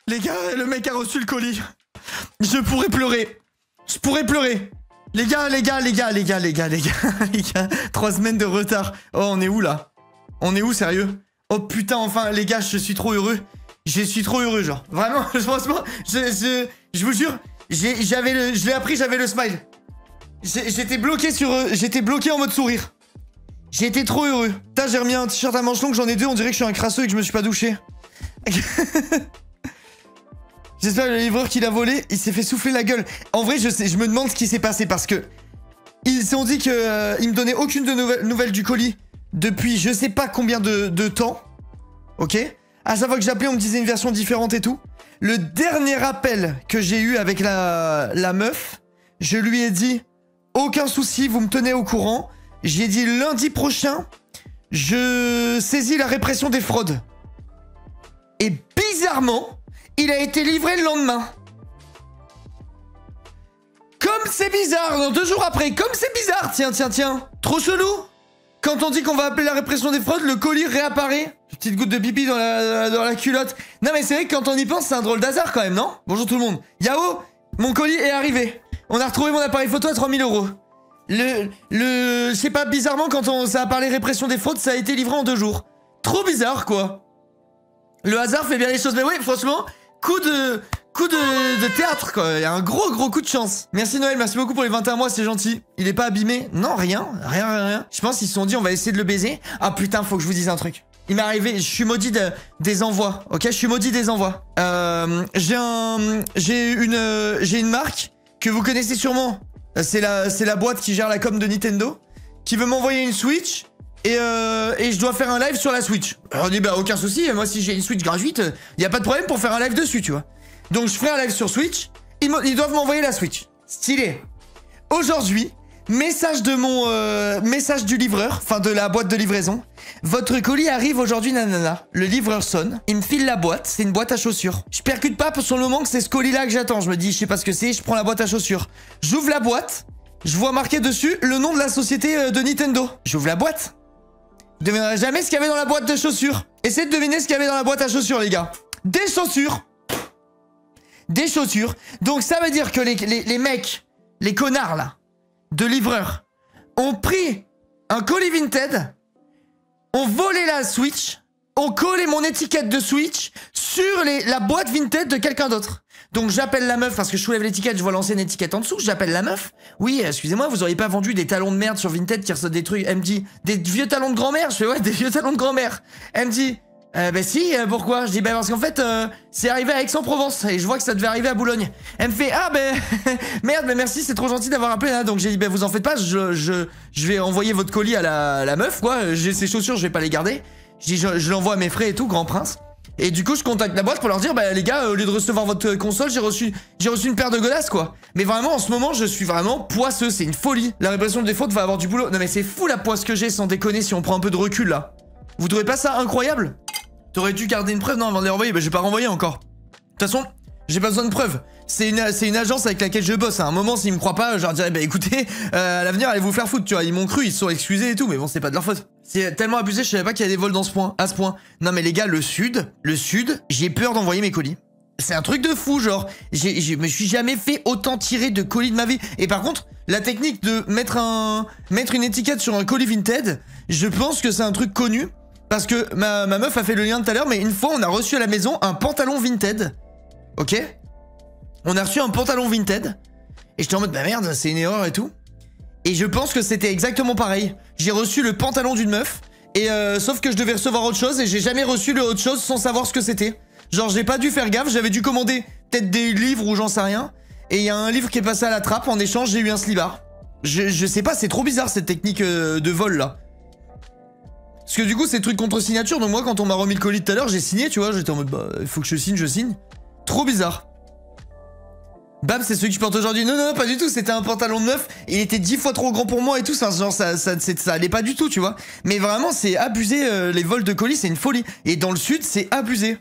Les gars, le mec a reçu le colis. Je pourrais pleurer. Je pourrais pleurer. Les gars. 3 semaines de retard. Oh, on est où là? On est où, sérieux? Oh putain, enfin, les gars, je suis trop heureux. Je suis trop heureux, genre. Vraiment, franchement, je vous jure, je l'ai appris, j'avais le smile. J'étais bloqué j'étais bloqué en mode sourire. J'étais trop heureux. Putain, j'ai remis un t-shirt à manches longues, j'en ai 2, on dirait que je suis un crasseux et que je me suis pas douché. J'espère que le livreur qui l'a volé, il s'est fait souffler la gueule. En vrai, je me demande ce qui s'est passé parce que ils ont dit que ils me donnaient aucune nouvelle du colis depuis je sais pas combien de temps. Ok? À chaque fois que j'appelais, on me disait une version différente et tout. Le dernier appel que j'ai eu avec la meuf, je lui ai dit aucun souci, vous me tenez au courant. J'ai dit lundi prochain, je saisis la répression des fraudes. Et bizarrement, il a été livré le lendemain. Comme c'est bizarre, non, 2 jours après, comme c'est bizarre, tiens. Trop chelou. Quand on dit qu'on va appeler la répression des fraudes, le colis réapparaît. Petite goutte de pipi dans la culotte. Non mais c'est vrai que quand on y pense, c'est un drôle d'hasard quand même, non? Bonjour tout le monde. Yao, mon colis est arrivé. On a retrouvé mon appareil photo à 3000 €. Je sais pas, bizarrement, quand ça a parlé répression des fraudes, ça a été livré en 2 jours. Trop bizarre, quoi. Le hasard fait bien les choses. Mais oui, franchement, coup de théâtre, quoi. Il y a un gros coup de chance. Merci Noël, merci beaucoup pour les 21 mois, c'est gentil. Il est pas abîmé? Non, rien. Je pense qu'ils se sont dit, on va essayer de le baiser. Ah putain, faut que je vous dise un truc. Il m'est arrivé, je suis maudit des envois, ok? Je suis maudit des envois. J'ai une marque que vous connaissez sûrement. C'est la boîte qui gère la com de Nintendo, qui veut m'envoyer une Switch. Et je dois faire un live sur la Switch. Alors on dit bah aucun souci, moi si j'ai une Switch gratuite, y a pas de problème pour faire un live dessus, tu vois. Donc je ferai un live sur Switch, ils doivent m'envoyer la Switch. Stylé. Aujourd'hui, message du livreur, enfin de la boîte de livraison. Votre colis arrive aujourd'hui, nanana. Le livreur sonne, il me file la boîte, c'est une boîte à chaussures. Je percute pas sur le moment que c'est ce colis-là que j'attends. Je me dis, je sais pas ce que c'est, je prends la boîte à chaussures. J'ouvre la boîte, je vois marqué dessus le nom de la société de Nintendo. J'ouvre la boîte. Vous devinerez jamais ce qu'il y avait dans la boîte de chaussures. Essayez de deviner ce qu'il y avait dans la boîte à chaussures, les gars. Des chaussures. Des chaussures. Donc ça veut dire que les mecs, les connards là, de livreurs, ont pris un colis Vinted, ont volé la Switch, ont collé mon étiquette de Switch sur la boîte Vinted de quelqu'un d'autre. Donc j'appelle la meuf parce que je soulève l'étiquette, je vois l'ancienne étiquette en dessous, j'appelle la meuf. Oui, excusez-moi, vous auriez pas vendu des talons de merde sur Vinted qui ressortent des trucs. Elle me dit, des vieux talons de grand-mère. Je fais ouais, des vieux talons de grand-mère. Elle me dit, bah si, pourquoi? Je dis bah parce qu'en fait, c'est arrivé à Aix-en-Provence et je vois que ça devait arriver à Boulogne. Elle me fait ah ben merde, mais merci, c'est trop gentil d'avoir appelé là. Donc j'ai dit bah vous en faites pas, je vais envoyer votre colis à la meuf quoi. J'ai ses chaussures, je vais pas les garder. Je dis je l'envoie à mes frais et tout, grand prince. Et du coup je contacte la boîte pour leur dire bah les gars, au lieu de recevoir votre console, j'ai reçu une paire de godasses quoi. Mais vraiment en ce moment je suis vraiment poisseux, c'est une folie. La répression des fautes va avoir du boulot. Non mais c'est fou la poisse que j'ai, sans déconner, si on prend un peu de recul là. Vous trouvez pas ça incroyable? T'aurais dû garder une preuve non avant de les renvoyer? Bah j'ai pas renvoyé encore. De toute façon, j'ai pas besoin de preuves. C'est une agence avec laquelle je bosse. À un moment, s'ils me croient pas, je leur dirais bah écoutez, à l'avenir, allez vous faire foutre, tu vois. Ils m'ont cru, ils se sont excusés et tout, mais bon, c'est pas de leur faute. C'est tellement abusé, je savais pas qu'il y a des vols à ce point. Non mais les gars, le sud, j'ai peur d'envoyer mes colis. C'est un truc de fou, genre. Je me suis jamais fait autant tirer de colis de ma vie. Et par contre, la technique de mettre une étiquette sur un colis Vinted, je pense que c'est un truc connu. Parce que ma meuf a fait le lien tout à l'heure, mais une fois, on a reçu à la maison un pantalon Vinted. Ok? On a reçu un pantalon Vinted. Et j'étais en mode, bah merde, c'est une erreur et tout. Et je pense que c'était exactement pareil. J'ai reçu le pantalon d'une meuf. Et sauf que je devais recevoir autre chose. Et j'ai jamais reçu le autre chose sans savoir ce que c'était. Genre, j'ai pas dû faire gaffe. J'avais dû commander peut-être des livres ou j'en sais rien. Et il y a un livre qui est passé à la trappe. En échange, j'ai eu un slibard. Je sais pas, c'est trop bizarre cette technique de vol là. Parce que du coup, c'est truc contre signature. Donc moi, quand on m'a remis le colis tout à l'heure, j'ai signé, tu vois. J'étais en mode, bah, il faut que je signe. Trop bizarre. Bam, c'est celui que je porte aujourd'hui. Non, pas du tout. C'était un pantalon de meuf. Il était 10 fois trop grand pour moi et tout. Genre, ça allait pas du tout, tu vois. Mais vraiment, c'est abusé. Les vols de colis, c'est une folie. Et dans le sud, c'est abusé.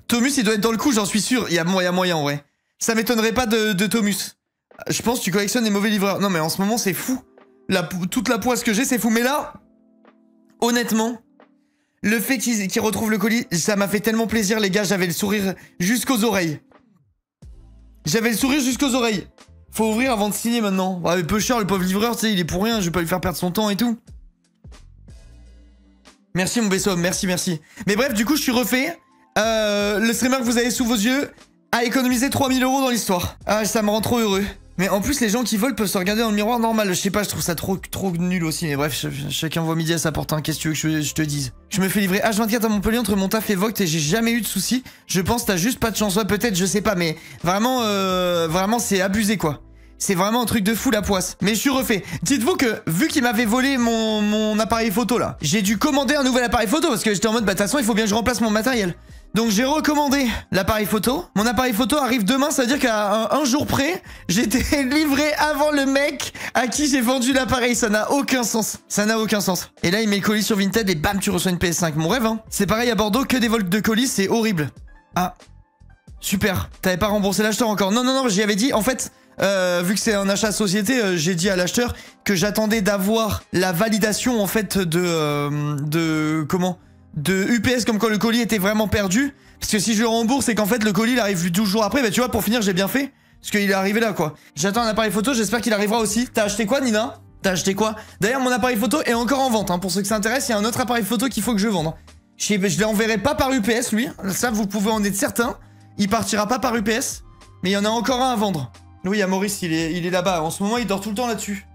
Thomas, il doit être dans le coup, j'en suis sûr. Il y a moyen, en vrai. Ça m'étonnerait pas de Thomas. Je pense que tu collectionnes les mauvais livreurs. Non, mais en ce moment, c'est fou. Toute la poisse que j'ai, c'est fou. Mais là... Honnêtement, Le fait qu'ils retrouvent le colis, ça m'a fait tellement plaisir, les gars. J'avais le sourire jusqu'aux oreilles. J'avais le sourire jusqu'aux oreilles. Faut ouvrir avant de signer maintenant. Ouais, peu cher, le pauvre livreur, tu sais, il est pour rien. Je vais pas lui faire perdre son temps et tout. Merci, mon vaisseau. Merci, merci. Mais bref, du coup, je suis refait. Le streamer que vous avez sous vos yeux a économisé 3000 € dans l'histoire. Ah, ça me rend trop heureux. Mais en plus, les gens qui volent peuvent se regarder dans le miroir normal. Je sais pas, je trouve ça trop nul aussi. Mais bref, chacun voit midi à sa porte. Hein. Qu'est-ce que tu veux que je te dise? Je me fais livrer H24 à Montpellier entre mon taf et Vogt et j'ai jamais eu de soucis. Je pense t'as juste pas de chance. Ouais, peut-être, je sais pas. Mais vraiment, vraiment, c'est abusé, quoi. C'est vraiment un truc de fou, la poisse. Mais je suis refait. Dites-vous que, vu qu'il m'avait volé mon appareil photo, là, j'ai dû commander un nouvel appareil photo parce que j'étais en mode, bah, de toute façon, il faut bien que je remplace mon matériel. Donc j'ai recommandé l'appareil photo. Mon appareil photo arrive demain, ça veut dire qu'à un jour près, j'étais livré avant le mec à qui j'ai vendu l'appareil. Ça n'a aucun sens. Ça n'a aucun sens. Et là, il met le colis sur Vinted et bam, tu reçois une PS5. Mon rêve, hein. C'est pareil à Bordeaux, que des vols de colis, c'est horrible. Ah, super. T'avais pas remboursé l'acheteur encore? Non, non, non, j'y avais dit. En fait, vu que c'est un achat société, j'ai dit à l'acheteur que j'attendais d'avoir la validation, en fait, de UPS comme quand le colis était vraiment perdu. Parce que si je le rembourse et qu'en fait le colis il arrive 12 jours après, bah tu vois, pour finir j'ai bien fait. Parce qu'il est arrivé là quoi. J'attends un appareil photo, j'espère qu'il arrivera aussi. T'as acheté quoi Nina? T'as acheté quoi? D'ailleurs mon appareil photo est encore en vente, hein. Pour ceux que ça intéresse, il y a un autre appareil photo qu'il faut que je vende. Je l'enverrai pas par UPS lui, ça vous pouvez en être certain. Il partira pas par UPS, mais il y en a encore un à vendre. Oui, il y a Maurice, il est là-bas. En ce moment il dort tout le temps là-dessus.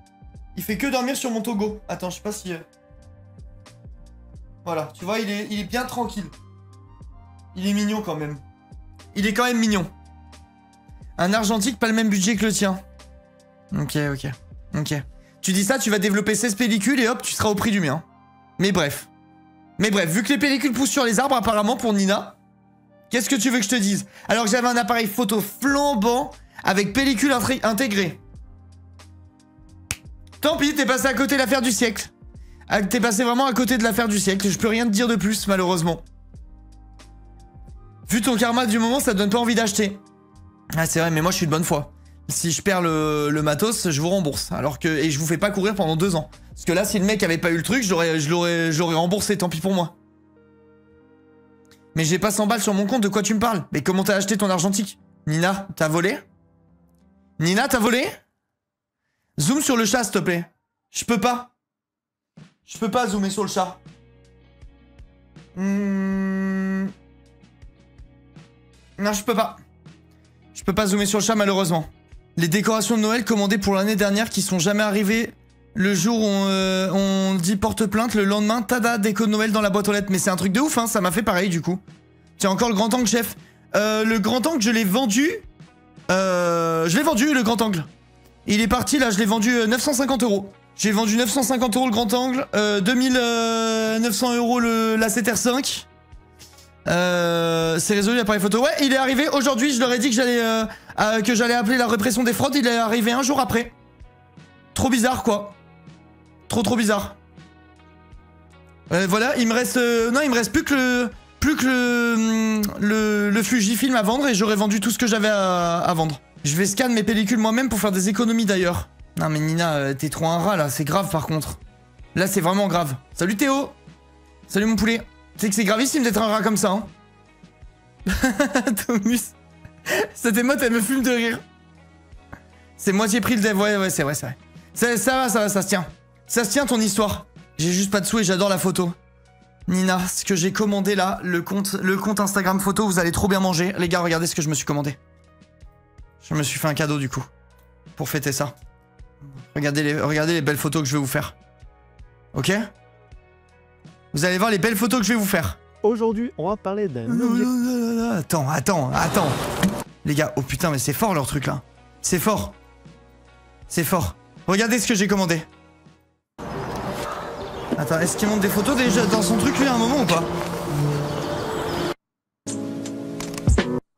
Il fait que dormir sur mon Togo. Attends, je sais pas si... Voilà, tu vois, il est bien tranquille. Il est mignon quand même. Il est quand même mignon. Un argentique, pas le même budget que le tien. Ok. Tu dis ça, tu vas développer 16 pellicules et hop, tu seras au prix du mien. Mais bref, vu que les pellicules poussent sur les arbres apparemment pour Nina, qu'est-ce que tu veux que je te dise? Alors que j'avais un appareil photo flambant avec pellicule intégrée. Tant pis, t'es passé à côté de l'affaire du siècle. T'es passé vraiment à côté de l'affaire du siècle. Je peux rien te dire de plus, malheureusement. Vu ton karma du moment, ça te donne pas envie d'acheter. Ah, c'est vrai, mais moi, je suis de bonne foi. Si je perds le matos, je vous rembourse. Alors que... Et je vous fais pas courir pendant 2 ans. Parce que là, si le mec avait pas eu le truc, je l'aurais remboursé, tant pis pour moi. Mais j'ai pas 100 balles sur mon compte, de quoi tu me parles? Mais comment t'as acheté ton argentique? Nina, t'as volé? Nina, t'as volé? Zoom sur le chat, s'il te plaît. Je peux pas. Je peux pas zoomer sur le chat. Non, je peux pas. Je peux pas zoomer sur le chat, malheureusement. Les décorations de Noël commandées pour l'année dernière qui sont jamais arrivées le jour où on dit porte plainte, le lendemain, tada, déco de Noël dans la boîte aux lettres. Mais c'est un truc de ouf, hein, ça m'a fait pareil, du coup. Tiens, encore le grand angle, chef. Le grand angle, je l'ai vendu. Je l'ai vendu, le grand angle. Il est parti, là, je l'ai vendu 950 €. J'ai vendu 950 € le grand angle, 2900 € la CTR5. C'est résolu l'appareil photo. Ouais, il est arrivé aujourd'hui, je leur ai dit que j'allais appeler la répression des fraudes, il est arrivé un jour après. Trop bizarre quoi. Trop bizarre. Voilà, il me reste... non, il me reste plus que le Fujifilm à vendre et j'aurais vendu tout ce que j'avais à vendre. Je vais scanner mes pellicules moi-même pour faire des économies d'ailleurs. Non mais Nina, t'es trop un rat là, c'est grave par contre. Là c'est vraiment grave. Salut Théo. Salut mon poulet. Tu sais que c'est gravissime d'être un rat comme ça, hein. Thomus. Cette émote elle me fume de rire. C'est moitié pris le dev, ouais c'est vrai. Ça va, ça se tient. Ça se tient ton histoire. J'ai juste pas de sous et j'adore la photo. Nina, ce que j'ai commandé là, le compte Instagram photo, vous allez trop bien manger. Les gars, regardez ce que je me suis commandé. Je me suis fait un cadeau du coup. Pour fêter ça. Regardez les belles photos que je vais vous faire. Ok? Vous allez voir les belles photos que je vais vous faire. Aujourd'hui, on va parler d'un objet... Attends. Les gars, oh putain, mais c'est fort leur truc là. C'est fort. Regardez ce que j'ai commandé. Attends, est-ce qu'il monte des photos déjà dans son truc lui à un moment ou pas?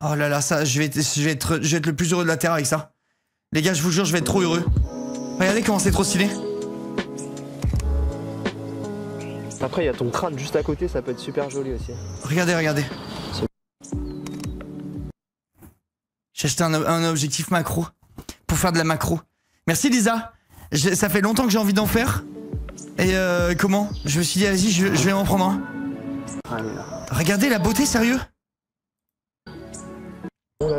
Oh là là, ça, je vais être le plus heureux de la Terre avec ça. Les gars, je vous jure, je vais être trop heureux. Regardez comment c'est trop stylé. Après, il y a ton crâne juste à côté, ça peut être super joli aussi. Regardez. J'ai acheté un objectif macro. Pour faire de la macro. Merci Lisa. Ça fait longtemps que j'ai envie d'en faire. Et comment? Je me suis dit, vas-y, je vais m'en prendre un. Allez, là. Regardez la beauté, sérieux.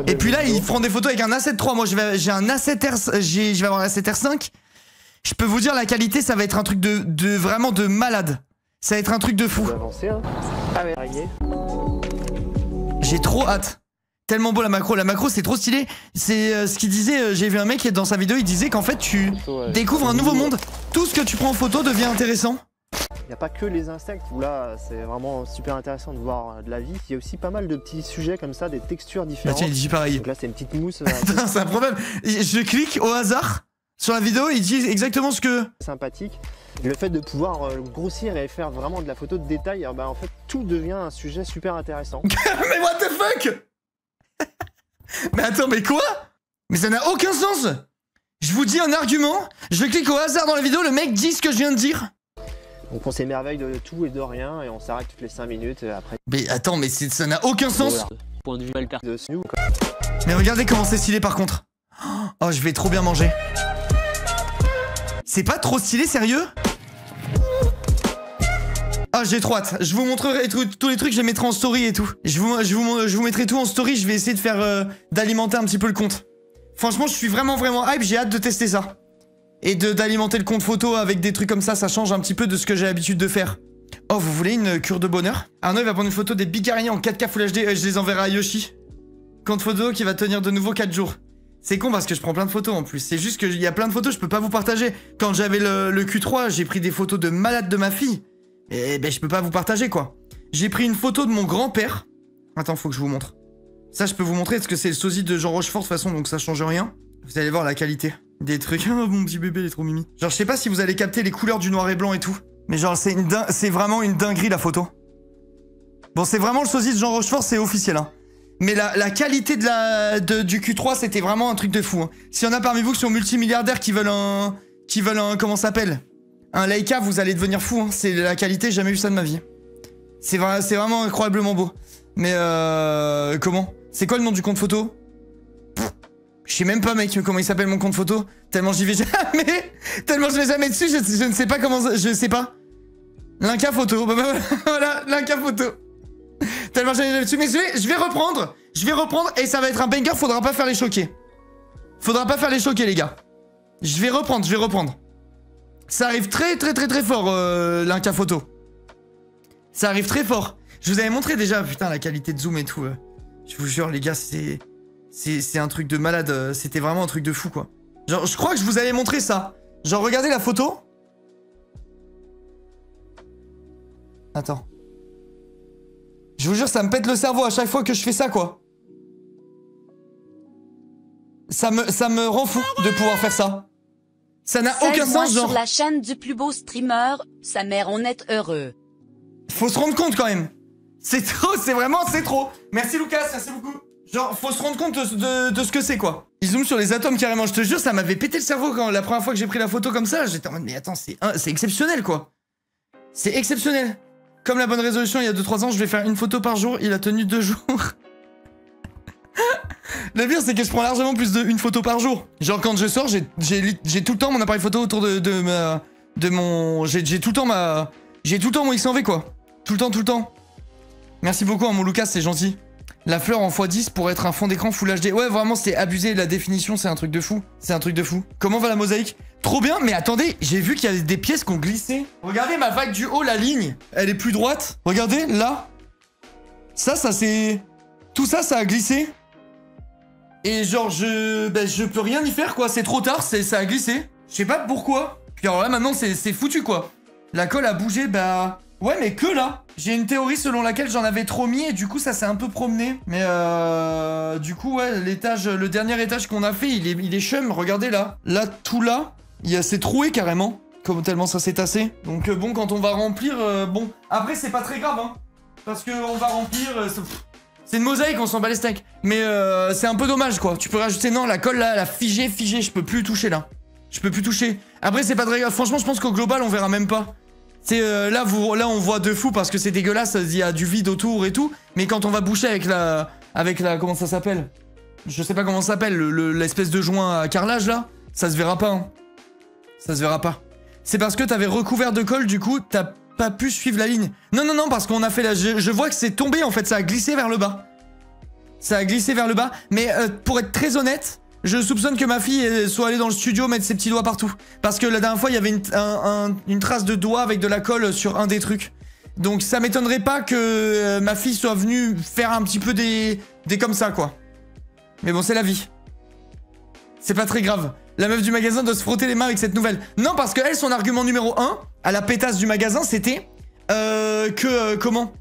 Et puis là, il prend des photos avec un A7 III. Moi, j'ai un A7R, je vais avoir un A7R5. Je peux vous dire, la qualité, ça va être un truc de vraiment de malade. Ça va être un truc de fou. Avancer, hein. Ah, mais J'ai trop hâte. Tellement beau la macro. La macro, c'est trop stylé. C'est ce qu'il disait. J'ai vu un mec dans sa vidéo, il disait qu'en fait, tu découvres un nouveau monde. Tout ce que tu prends en photo devient intéressant. Il n'y a pas que les insectes où là c'est vraiment super intéressant de voir de la vie. Il y a aussi pas mal de petits sujets comme ça, des textures différentes. Bah tiens, il dit pareil. Donc là c'est une petite mousse. C'est un problème. Je clique au hasard sur la vidéo, il dit exactement ce que... Sympathique. Le fait de pouvoir grossir et faire vraiment de la photo de détail, bah en fait tout devient un sujet super intéressant. Mais what the fuck. Mais attends, mais quoi? Mais ça n'a aucun sens. Je vous dis un argument, je clique au hasard dans la vidéo, le mec dit ce que je viens de dire. Donc on s'émerveille de tout et de rien et on s'arrête toutes les 5 minutes après. Mais attends, mais ça n'a aucun sens. Point de vue mal perçu. Mais regardez comment c'est stylé par contre. Oh, je vais trop bien manger. C'est pas trop stylé, sérieux? Ah, j'ai trop hâte. Je vous montrerai tous les trucs, je les mettrai en story et tout. Je vous mettrai tout en story, je vais essayer de faire d'alimenter un petit peu le compte. Franchement, je suis vraiment hype, j'ai hâte de tester ça. Et d'alimenter le compte photo avec des trucs comme ça change un petit peu de ce que j'ai l'habitude de faire. Oh, vous voulez une cure de bonheur? Arnaud, il va prendre une photo des big araignées en 4K Full HD, je les enverrai à Yoshi. Compte photo qui va tenir de nouveau 4 jours. C'est con parce que je prends plein de photos en plus. C'est juste qu'il y a plein de photos, je peux pas vous partager. Quand j'avais le Q3, j'ai pris des photos de malade de ma fille. Et ben, je peux pas vous partager, quoi. J'ai pris une photo de mon grand-père. Attends, faut que je vous montre. Ça, je peux vous montrer parce que c'est le sosie de Jean Rochefort de toute façon, donc ça change rien. Vous allez voir la qualité des trucs. Oh, mon petit bébé, il est trop mimi. Genre, je sais pas si vous allez capter les couleurs du noir et blanc et tout. Mais genre, c'est vraiment une dinguerie, la photo. Bon, c'est vraiment le sosie de Jean Rochefort, c'est officiel, hein. Mais la qualité du Q3, c'était vraiment un truc de fou, hein. S'il y en a parmi vous qui sont multimilliardaires qui veulent un... comment ça s'appelle? Un Leica, vous allez devenir fou, hein. C'est la qualité, j'ai jamais vu ça de ma vie. C'est vraiment incroyablement beau. Mais comment? C'est quoi le nom du compte photo? Je sais même pas, mec, comment il s'appelle mon compte photo. Tellement j'y vais jamais. Tellement je vais jamais dessus, je ne sais pas comment... Je sais pas. L'Inca photo. Voilà, l'Inca photo. Tellement j'y vais dessus. Mais je vais reprendre. Je vais reprendre et ça va être un banger, faudra pas faire les choquer. Faudra pas faire les choquer, les gars. Je vais reprendre. Ça arrive très fort, l'Inca photo. Ça arrive très fort. Je vous avais montré déjà, putain, la qualité de zoom et tout. Je vous jure, les gars, c'est un truc de malade. C'était vraiment un truc de fou, quoi. Genre, je crois que je vous avais montré ça. Genre, regardez la photo. Attends. Je vous jure, ça me pète le cerveau à chaque fois que je fais ça, quoi. Ça me rend fou de pouvoir faire ça. Ça n'a aucun sens, genre. Sur la chaîne du plus beau streamer, sa mère, on est heureux. Faut se rendre compte, quand même. C'est trop, c'est trop. Merci, Lucas, merci beaucoup. Genre, faut se rendre compte de ce que c'est, quoi. Il zoome sur les atomes, carrément. Je te jure, ça m'avait pété le cerveau quand la première fois que j'ai pris la photo comme ça. J'étais en mode, mais attends, c'est exceptionnel, quoi. C'est exceptionnel. Comme la bonne résolution, il y a 2-3 ans, je vais faire une photo par jour. Il a tenu 2 jours. Le pire, c'est que je prends largement plus d'une photo par jour. Genre, quand je sors, j'ai tout le temps mon appareil photo autour de mon... J'ai tout le temps mon XNV, quoi. Tout le temps. Merci beaucoup, hein, mon Lucas, c'est gentil. La fleur en x10 pour être un fond d'écran Full HD. Ouais, vraiment, c'est abusé. La définition, c'est un truc de fou. Comment va la mosaïque? Trop bien, mais attendez, j'ai vu qu'il y a des pièces qui ont glissé. Regardez ma vague du haut, la ligne. Elle est plus droite. Regardez, là. Ça c'est... Tout ça, ça a glissé. Et genre, je peux rien y faire, quoi. C'est trop tard, ça a glissé. Je sais pas pourquoi. Puis alors là, maintenant, c'est foutu, quoi. La colle a bougé, bah... Ouais, mais que là. J'ai une théorie selon laquelle j'en avais trop mis et du coup, ça s'est un peu promené. Mais du coup, ouais, le dernier étage qu'on a fait, il est chum. Regardez là. Là, tout là, c'est troué carrément. Comme tellement ça s'est tassé. Donc bon, quand on va remplir, bon. Après, c'est pas très grave, hein. Parce qu'on va remplir... c'est une mosaïque, on s'en bat les steaks. Mais c'est un peu dommage, quoi. Tu peux rajouter... Non, la colle là, elle a figé. Je peux plus toucher là. Après, c'est pas très grave. Franchement, je pense qu'au global, on verra même pas. C'est là on voit de fou parce que c'est dégueulasse, il y a du vide autour et tout. Mais quand on va boucher avec la comment ça s'appelle? Je sais pas comment ça s'appelle, l'espèce de joint à carrelage là, ça se verra pas, hein. Ça se verra pas. C'est parce que t'avais recouvert de colle, du coup t'as pas pu suivre la ligne. Non, non, non, parce qu'on a fait la... Je vois que c'est tombé, en fait, ça a glissé vers le bas. Ça a glissé vers le bas. Mais pour être très honnête, je soupçonne que ma fille soit allée dans le studio mettre ses petits doigts partout. Parce que la dernière fois, il y avait une trace de doigt avec de la colle sur un des trucs. Donc ça m'étonnerait pas que ma fille soit venue faire un petit peu des comme ça, quoi. Mais bon, c'est la vie. C'est pas très grave. La meuf du magasin doit se frotter les mains avec cette nouvelle. Non, parce que elle, son argument numéro 1, à la pétasse du magasin, c'était... comment ?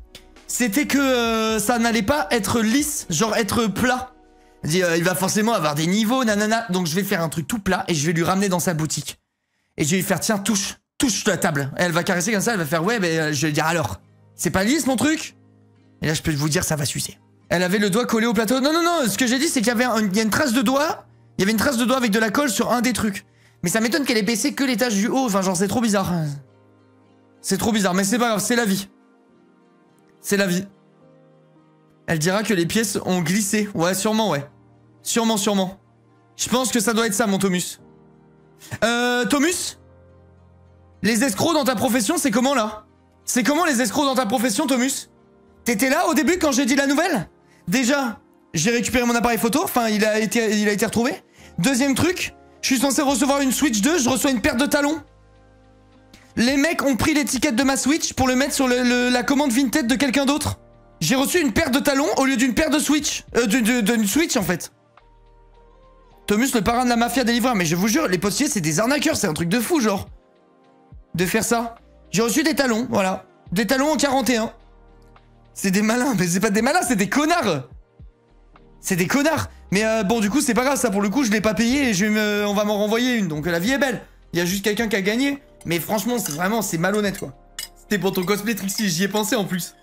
C'était que ça n'allait pas être lisse, genre être plat. Elle dit, il va forcément avoir des niveaux, nanana. Donc je vais faire un truc tout plat et je vais lui ramener dans sa boutique. Et je vais lui faire, tiens, touche la table. Et elle va caresser comme ça, elle va faire, ouais, ben je vais lui dire, alors, c'est pas lisse mon truc ? Et là, je peux vous dire, ça va sucer. Elle avait le doigt collé au plateau. Non, non, non, ce que j'ai dit, c'est qu'il y avait il y a une trace de doigt. Il y avait une trace de doigt avec de la colle sur un des trucs. Mais ça m'étonne qu'elle ait baissé que l'étage du haut. Enfin, genre, c'est trop bizarre. C'est trop bizarre, mais c'est pas grave, c'est la vie. C'est la vie. Elle dira que les pièces ont glissé. Ouais, sûrement, ouais. Sûrement, sûrement. Je pense que ça doit être ça, mon Thomus. Thomus ? Les escrocs dans ta profession, c'est comment, là ? C'est comment, les escrocs dans ta profession, Thomus ? T'étais là, au début, quand j'ai dit la nouvelle ? Déjà, j'ai récupéré mon appareil photo. Enfin, il a été retrouvé. Deuxième truc, je suis censé recevoir une Switch 2, je reçois une paire de talons. Les mecs ont pris l'étiquette de ma Switch pour le mettre sur la commande Vinted de quelqu'un d'autre. J'ai reçu une paire de talons au lieu d'une paire de Switch. D'une Switch, en fait. Thomus, le parrain de la mafia des livreurs. Mais je vous jure, les postiers, c'est des arnaqueurs. C'est un truc de fou, genre. De faire ça. J'ai reçu des talons, voilà. Des talons en 41. C'est des malins. Mais c'est pas des malins, c'est des connards. C'est des connards. Mais bon, du coup, c'est pas grave. Ça, pour le coup, je l'ai pas payé et on va m'en renvoyer une. Donc, la vie est belle. Il y a juste quelqu'un qui a gagné. Mais franchement, c'est malhonnête, quoi. C'était pour ton cosplay Trixie. J'y ai pensé, en plus.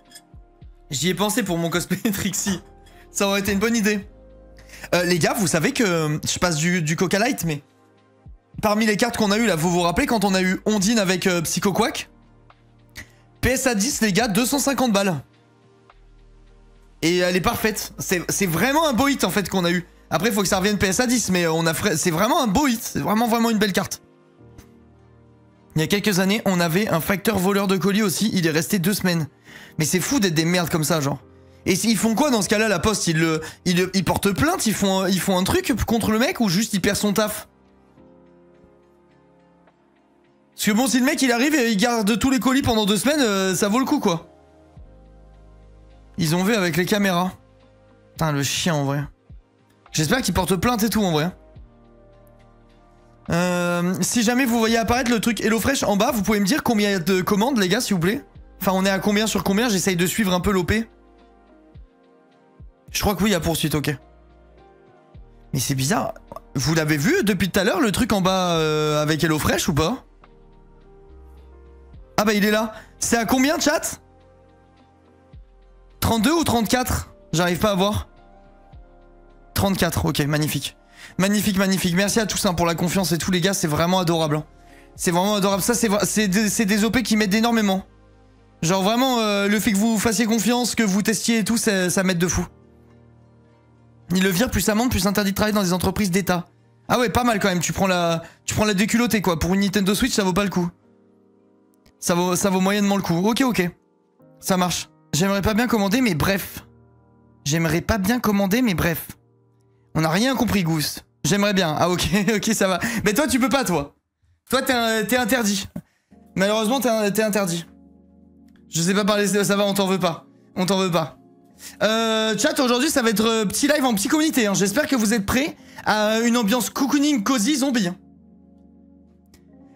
J'y ai pensé pour mon cosplay Trixie. Ça aurait été une bonne idée. Les gars, vous savez que... Je passe du Coca Light, mais... Parmi les cartes qu'on a eues, là, vous vous rappelez quand on a eu Ondine avec Psycho Quack ? PSA 10, les gars, 250 balles. Et elle est parfaite. C'est vraiment un beau hit, en fait, qu'on a eu. Après, il faut que ça revienne PSA 10, mais c'est vraiment un beau hit. C'est vraiment une belle carte. Il y a quelques années, on avait un facteur voleur de colis aussi. Il est resté 2 semaines. Mais c'est fou d'être des merdes comme ça, genre. Et ils font quoi dans ce cas-là, la poste ? Ils portent plainte, ils font un truc contre le mec ou juste il perd son taf ? Parce que bon, si le mec il arrive et il garde tous les colis pendant 2 semaines, ça vaut le coup, quoi. Ils ont vu avec les caméras. Putain, le chien, en vrai. J'espère qu'il porte plainte et tout, en vrai. Si jamais vous voyez apparaître le truc HelloFresh en bas, vous pouvez me dire combien il y a de commandes, les gars, s'il vous plaît. Enfin, on est à combien sur combien? J'essaye de suivre un peu l'OP. Je crois que oui, il y a poursuite, ok. Mais c'est bizarre. Vous l'avez vu depuis tout à l'heure, le truc en bas avec HelloFresh ou pas? Ah bah il est là. C'est à combien, chat? 32 ou 34? J'arrive pas à voir. 34, ok, magnifique. Magnifique, magnifique. Merci à tous hein, pour la confiance et tout, les gars, c'est vraiment adorable. Hein. C'est vraiment adorable. Ça, c'est des OP qui m'aident énormément. Genre vraiment, le fait que vous fassiez confiance, que vous testiez et tout, ça m'aide de fou. Il le vire, plus amende, plus interdit de travailler dans des entreprises d'État. Ah ouais, pas mal quand même. Tu prends la déculottée, quoi. Pour une Nintendo Switch, ça vaut pas le coup. Ça vaut moyennement le coup. Ok, ok. Ça marche. J'aimerais pas bien commander, mais bref. J'aimerais pas bien commander, mais bref. On n'a rien compris, Goose. J'aimerais bien. Ah ok, ok, ça va. Mais toi, tu peux pas, toi. Toi, t'es interdit. Malheureusement, t'es interdit. Je sais pas parler, ça va, on t'en veut pas. On t'en veut pas. Chat, aujourd'hui, ça va être petit live en petit communauté. Hein. J'espère que vous êtes prêts à une ambiance cocooning cozy zombie. Hein.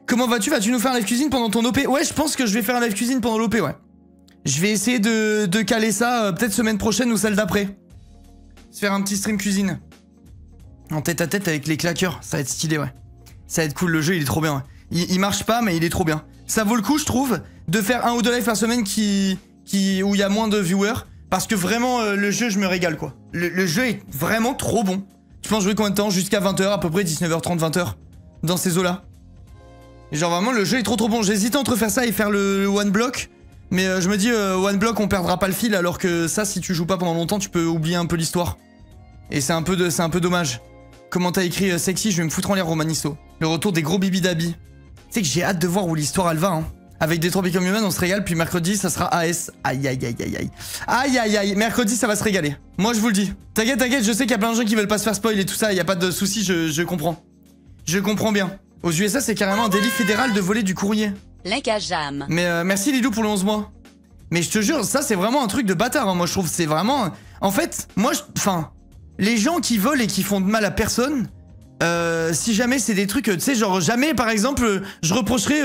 Comment vas-tu? Vas-tu nous faire un live cuisine pendant ton OP? Ouais, je pense que je vais faire un live cuisine pendant l'OP, ouais. Je vais essayer de caler ça peut-être semaine prochaine ou celle d'après. Se faire un petit stream cuisine. En tête à tête avec les claqueurs. Ça va être stylé, ouais. Ça va être cool, le jeu, il est trop bien, ouais. Il marche pas, mais il est trop bien. Ça vaut le coup, je trouve, de faire 1 ou 2 lives par semaine où il y a moins de viewers. Parce que vraiment, le jeu, je me régale, quoi. Le jeu est vraiment trop bon. Tu penses jouer combien de temps? Jusqu'à 20h, à peu près 19h30, 20h. Dans ces eaux-là. Genre vraiment, le jeu est trop bon. J'hésitais entre faire ça et faire le one block. Mais je me dis, one block, on perdra pas le fil. Alors que ça, si tu joues pas pendant longtemps, tu peux oublier un peu l'histoire. Et c'est un peu dommage. Comment t'as écrit sexy, je vais me foutre en l'air, Romanisto. Le retour des gros bibi d'Abby. Tu sais que j'ai hâte de voir où l'histoire elle va, hein. Avec Detroit Become Human, on se régale. Puis mercredi, ça sera AS. Aïe, aïe, aïe, aïe, aïe. Aïe, aïe, aïe. Mercredi, ça va se régaler. Moi, je vous le dis. T'inquiète, t'inquiète, je sais qu'il y a plein de gens qui veulent pas se faire spoil et tout ça. Y a pas de soucis, je comprends. Je comprends bien. Aux USA, c'est carrément un délit fédéral de voler du courrier. Link à Jam. Mais merci Lilou pour le 11 mois. Mais je te jure, ça c'est vraiment un truc de bâtard, hein. Moi je trouve c'est vraiment... En fait, moi, enfin, les gens qui volent et qui font de mal à personne, si jamais c'est des trucs, tu sais, genre jamais par exemple, je reprocherais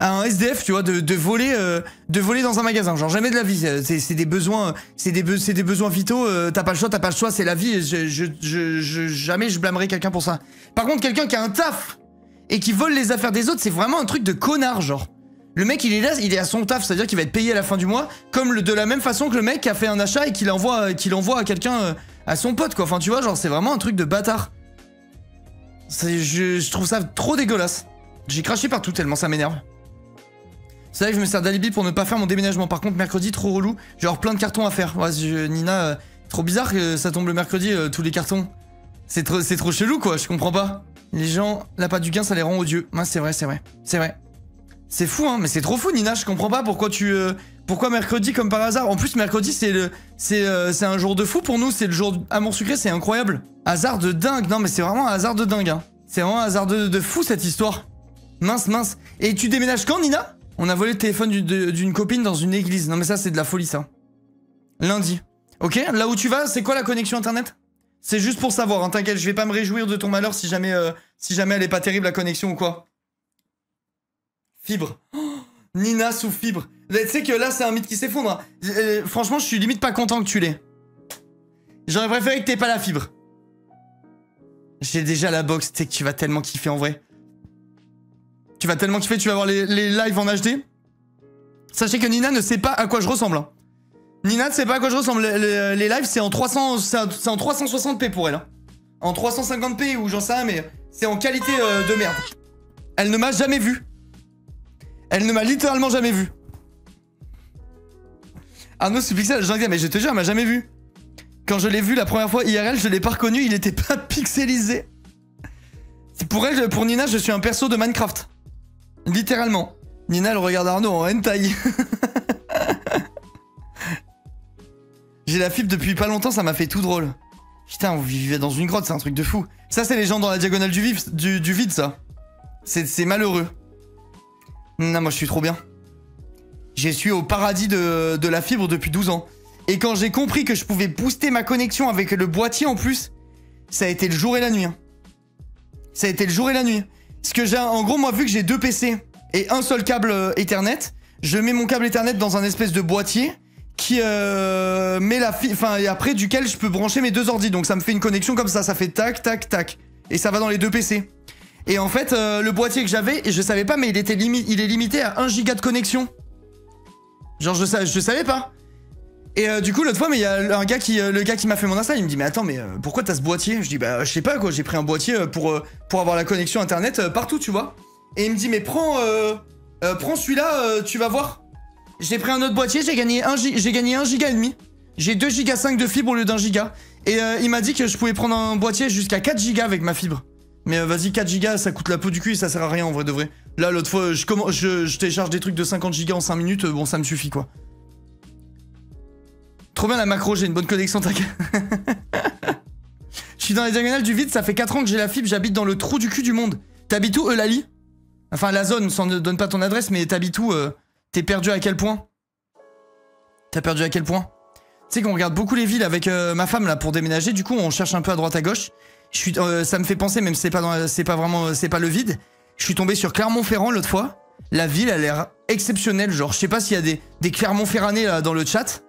à un SDF, tu vois, de voler dans un magasin. Genre jamais de la vie, c'est des besoins, c'est des besoins vitaux, t'as pas le choix, c'est la vie, jamais je blâmerais quelqu'un pour ça. Par contre, quelqu'un qui a un taf et qui vole les affaires des autres, c'est vraiment un truc de connard, genre. Le mec, il est là, il est à son taf, c'est-à-dire qu'il va être payé à la fin du mois, comme de la même façon que le mec qui a fait un achat et qu'il envoie à quelqu'un, à son pote, quoi. Enfin, tu vois, genre, c'est vraiment un truc de bâtard. Je trouve ça trop dégueulasse. J'ai craché partout tellement ça m'énerve. C'est vrai que je me sers d'alibi pour ne pas faire mon déménagement. Par contre, mercredi, trop relou. J'ai avoir plein de cartons à faire. Ouais, Nina, trop bizarre que ça tombe le mercredi, tous les cartons. C'est trop chelou, quoi, je comprends pas. Les gens, l'appât du gain, ça les rend odieux. Ouais, c'est vrai, c'est vrai. C'est vrai. C'est fou, hein, mais c'est trop fou, Nina. Je comprends pas pourquoi pourquoi mercredi comme par hasard. En plus, mercredi, c'est un jour de fou pour nous. C'est le jour Amour Sucré, c'est incroyable. Hasard de dingue. Non, mais c'est vraiment un hasard de dingue, hein. C'est vraiment un hasard de fou, cette histoire. Mince, mince. Et tu déménages quand, Nina? On a volé le téléphone d'une copine dans une église. Non, mais ça, c'est de la folie, ça. Lundi. Ok, là où tu vas, c'est quoi la connexion internet? C'est juste pour savoir, hein, t'inquiète, je vais pas me réjouir de ton malheur si jamais elle est pas terrible, la connexion ou quoi. Fibre. Oh, Nina sous fibre. Tu sais que là, c'est un mythe qui s'effondre. Franchement, je suis limite pas content que tu l'aies. J'aurais préféré que t'aies pas la fibre. J'ai déjà la box, tu sais que tu vas tellement kiffer en vrai. Tu vas tellement kiffer, tu vas voir les lives en HD. Sachez que Nina ne sait pas à quoi je ressemble, hein. Nina ne sait pas à quoi je ressemble. Les lives, c'est en 360p pour elle, hein. En 350p ou j'en sais rien, mais c'est en qualité de merde. Elle ne m'a jamais vu. Elle ne m'a littéralement jamais vu. Arnaud Subpixel, mais je te jure, elle m'a jamais vu. Quand je l'ai vu la première fois IRL, je l'ai pas reconnu, il était pas pixelisé. Pour elle, pour Nina, je suis un perso de Minecraft. Littéralement. Nina, elle regarde Arnaud en hentai. J'ai la fibre depuis pas longtemps, ça m'a fait tout drôle. Putain, on vivait dans une grotte, c'est un truc de fou. Ça, c'est les gens dans la diagonale du vide, ça. C'est malheureux. Non, moi je suis trop bien. Je suis au paradis de la fibre depuis 12 ans. Et quand j'ai compris que je pouvais booster ma connexion avec le boîtier en plus, ça a été le jour et la nuit, hein. Ça a été le jour et la nuit. Parce que en gros, moi, vu que j'ai 2 PC et un seul câble Ethernet, je mets mon câble Ethernet dans un espèce de boîtier qui met la et après duquel je peux brancher mes 2 ordis. Donc ça me fait une connexion comme ça fait tac, tac, tac. Et ça va dans les 2 PC. Et en fait, le boîtier que j'avais, et je savais pas, mais il est limité à 1 giga de connexion. Genre, je savais pas. Et du coup, l'autre fois, mais il y a le gars qui m'a fait mon install, il me dit, mais attends, mais pourquoi t'as ce boîtier? Je dis, bah, je sais pas, quoi, j'ai pris un boîtier pour avoir la connexion internet partout, tu vois. Et il me dit, mais prends celui-là, tu vas voir. J'ai pris un autre boîtier, j'ai gagné 1 giga et demi. J'ai 2 giga 5 de fibre au lieu d'1 giga. Et il m'a dit que je pouvais prendre un boîtier jusqu'à 4 gigas avec ma fibre. Mais vas-y, 4 gigas, ça coûte la peau du cul et ça sert à rien en vrai de vrai. Là, l'autre fois, je télécharge des trucs de 50 gigas en 5 minutes, bon, ça me suffit, quoi. Trop bien la macro, j'ai une bonne connexion, t'inquiète. Je suis dans la diagonale du vide, ça fait 4 ans que j'ai la fibre, j'habite dans le trou du cul du monde. T'habites où, Eulalie? Enfin, la zone, ça ne donne pas ton adresse, mais t'habites où? T'es perdu à quel point? T'as perdu à quel point? Tu sais qu'on regarde beaucoup les villes avec ma femme, là, pour déménager, du coup, on cherche un peu à droite à gauche. Ça me fait penser, même si c'est pas le vide, je suis tombé sur Clermont-Ferrand l'autre fois. La ville a l'air exceptionnelle, genre, je sais pas s'il y a des Clermont-Ferrannais là dans le chat.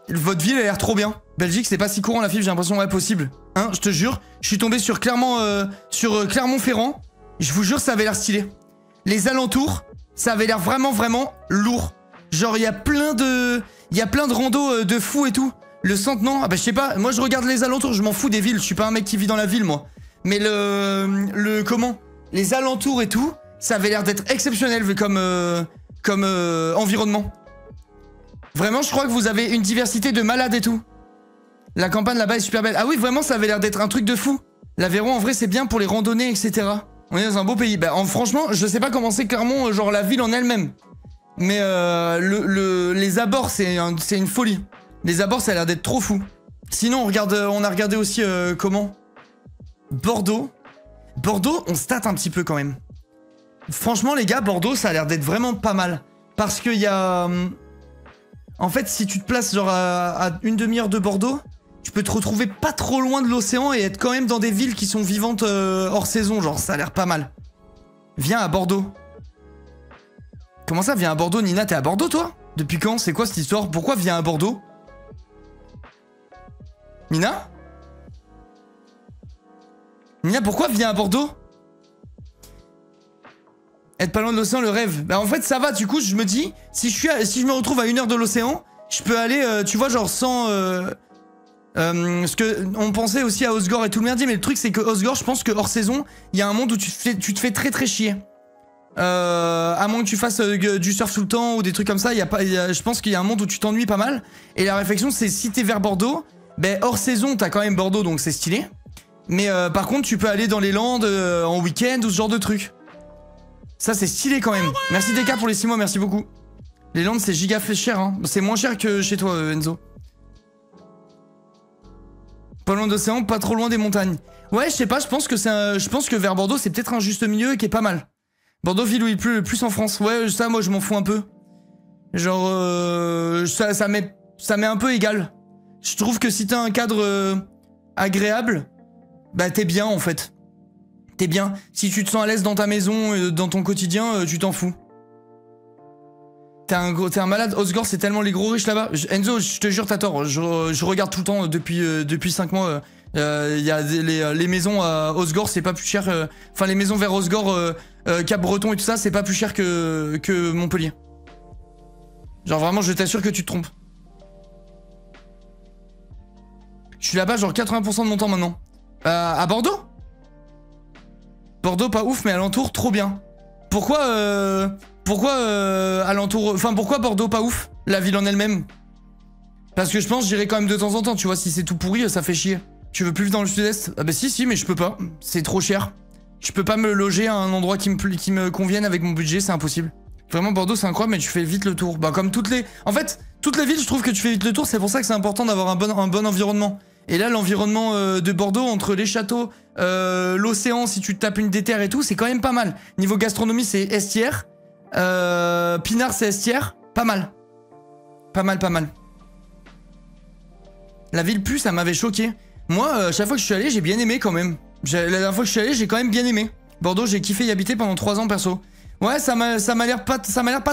Votre ville a l'air trop bien. Belgique, c'est pas si courant la fibre, j'ai l'impression, ouais, possible. Hein, je te jure, je suis tombé sur Clermont-Ferrand. Je vous jure, ça avait l'air stylé. Les alentours, ça avait l'air vraiment, vraiment lourd. Genre, il y a plein de randos de fous et tout. Le centre, non? Ah bah je sais pas, moi je regarde les alentours, je m'en fous des villes, je suis pas un mec qui vit dans la ville, moi. Mais les alentours et tout, ça avait l'air d'être exceptionnel vu comme environnement. Vraiment, je crois que vous avez une diversité de malades et tout. La campagne là-bas est super belle. Ah oui, vraiment, ça avait l'air d'être un truc de fou. L'Aveyron, en vrai, c'est bien pour les randonnées, etc. On est dans un beau pays. Bah, franchement, je sais pas comment c'est Clermont, genre la ville en elle-même. Mais les abords, c'est une folie. Les abords, ça a l'air d'être trop fou. Sinon, on a regardé aussi comment Bordeaux. Bordeaux, on stat un petit peu quand même. Franchement, les gars, Bordeaux, ça a l'air d'être vraiment pas mal. Parce qu'il y a... en fait, si tu te places genre à une demi-heure de Bordeaux, tu peux te retrouver pas trop loin de l'océan et être quand même dans des villes qui sont vivantes hors saison. Genre, ça a l'air pas mal. Viens à Bordeaux. Comment ça, viens à Bordeaux? Nina, t'es à Bordeaux, toi? Depuis quand? C'est quoi cette histoire? Pourquoi viens à Bordeaux? Nina? Nina, pourquoi viens à Bordeaux? Être pas loin de l'océan, le rêve. Bah en fait, ça va, du coup, je me dis, si je me retrouve à 1 heure de l'océan, je peux aller, tu vois, genre sans... parce que on pensait aussi à Osgore et tout le merdier, mais le truc, c'est que Osgore, je pense que hors saison, il y a un monde où tu te fais très très chier. À moins que tu fasses du surf tout le temps ou des trucs comme ça, je pense qu'il y a un monde où tu t'ennuies pas mal. Et la réflexion, c'est si t'es vers Bordeaux, ben hors saison, t'as quand même Bordeaux, donc c'est stylé. Mais par contre, tu peux aller dans les Landes en week-end ou ce genre de trucs. Ça, c'est stylé quand même. Merci DK pour les 6 mois, merci beaucoup. Les Landes, c'est giga fait cher, hein. C'est moins cher que chez toi, Enzo. Pas loin d'océan, pas trop loin des montagnes. Ouais, je sais pas, je pense que vers Bordeaux, c'est peut-être un juste milieu qui est pas mal. Bordeaux, ville où il pleut le plus en France. Ouais, ça, moi, je m'en fous un peu. Genre, ça m'est un peu égal. Je trouve que si t'as un cadre agréable, bah t'es bien, en fait. T'es bien. Si tu te sens à l'aise dans ta maison, dans ton quotidien, tu t'en fous. T'es un malade. Osgore, c'est tellement les gros riches là-bas. Enzo, je te jure, t'as tort. Je regarde tout le temps depuis 5 mois. Il y a les maisons à Osgore, c'est pas plus cher. Enfin, les maisons vers Osgore, Cap-Breton et tout ça, c'est pas plus cher que Montpellier. Genre vraiment, je t'assure que tu te trompes. Je suis là-bas genre 80% de mon temps maintenant. À Bordeaux? Bordeaux, pas ouf, mais alentour, trop bien. Pourquoi alentour... Enfin, pourquoi Bordeaux, pas ouf? La ville en elle-même. Parce que je pense j'irai quand même de temps en temps, tu vois, si c'est tout pourri, ça fait chier. Tu veux plus vivre dans le sud-est? Ah bah si, mais je peux pas. C'est trop cher. Je peux pas me loger à un endroit qui me convienne avec mon budget, c'est impossible. Vraiment, Bordeaux, c'est incroyable, mais tu fais vite le tour. Bah comme toutes les... En fait, toutes les villes, je trouve que tu fais vite le tour, c'est pour ça que c'est important d'avoir un bon environnement. Et là, l'environnement de Bordeaux, entre les châteaux, l'océan, si tu te tapes une déterre et tout, c'est quand même pas mal. Niveau gastronomie, c'est estière. Pinard, c'est estière. Pas mal. Pas mal. La ville plus, ça m'avait choqué. Moi, chaque fois que je suis allé, j'ai bien aimé quand même. La dernière fois que je suis allé, j'ai quand même bien aimé. Bordeaux, j'ai kiffé y habiter pendant 3 ans perso. Ouais, ça m'a l'air pas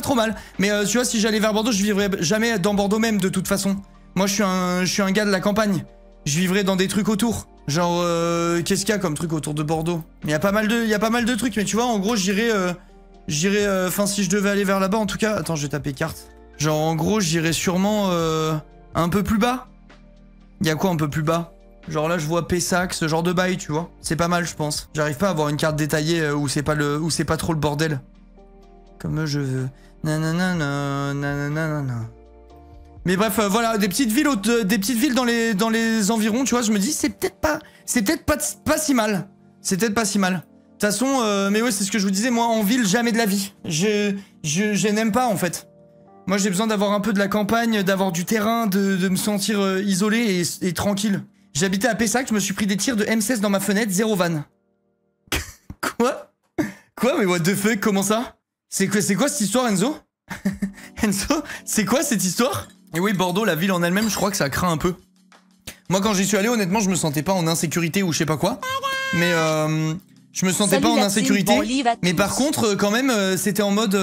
trop mal. Mais tu vois, si j'allais vers Bordeaux, je vivrais jamais dans Bordeaux même de toute façon. Moi, je suis un gars de la campagne. Je vivrais dans des trucs autour. Genre, qu'est-ce qu'il y a comme truc autour de Bordeaux? Il y a pas mal de trucs, mais tu vois, en gros, j'irais, enfin, si je devais aller vers là-bas, en tout cas, attends, je vais taper carte. Genre, en gros, j'irais sûrement un peu plus bas. Il y a quoi un peu plus bas? Genre là, je vois Pessac, ce genre de bail, tu vois. C'est pas mal, je pense. J'arrive pas à avoir une carte détaillée où c'est pas trop le bordel. Comme je veux. Nanana, nanana. Mais bref, voilà, des petites villes dans les environs, tu vois, je me dis, c'est peut-être pas si mal. C'est peut-être pas si mal. De toute façon, mais ouais, c'est ce que je vous disais, moi, en ville, jamais de la vie. Je n'aime pas, en fait. Moi, j'ai besoin d'avoir un peu de la campagne, d'avoir du terrain, de me sentir isolé et tranquille. J'habitais à Pessac, je me suis pris des tirs de M16 dans ma fenêtre, 0 van. Quoi? Quoi? Mais what the fuck? Comment ça? C'est quoi cette histoire, Enzo? Enzo, c'est quoi cette histoire? Et oui, Bordeaux, la ville en elle-même, je crois que ça craint un peu. Moi, quand j'y suis allé, honnêtement, je me sentais pas en insécurité ou je sais pas quoi. Mais je me sentais pas en insécurité. Mais par contre, quand même, c'était en mode...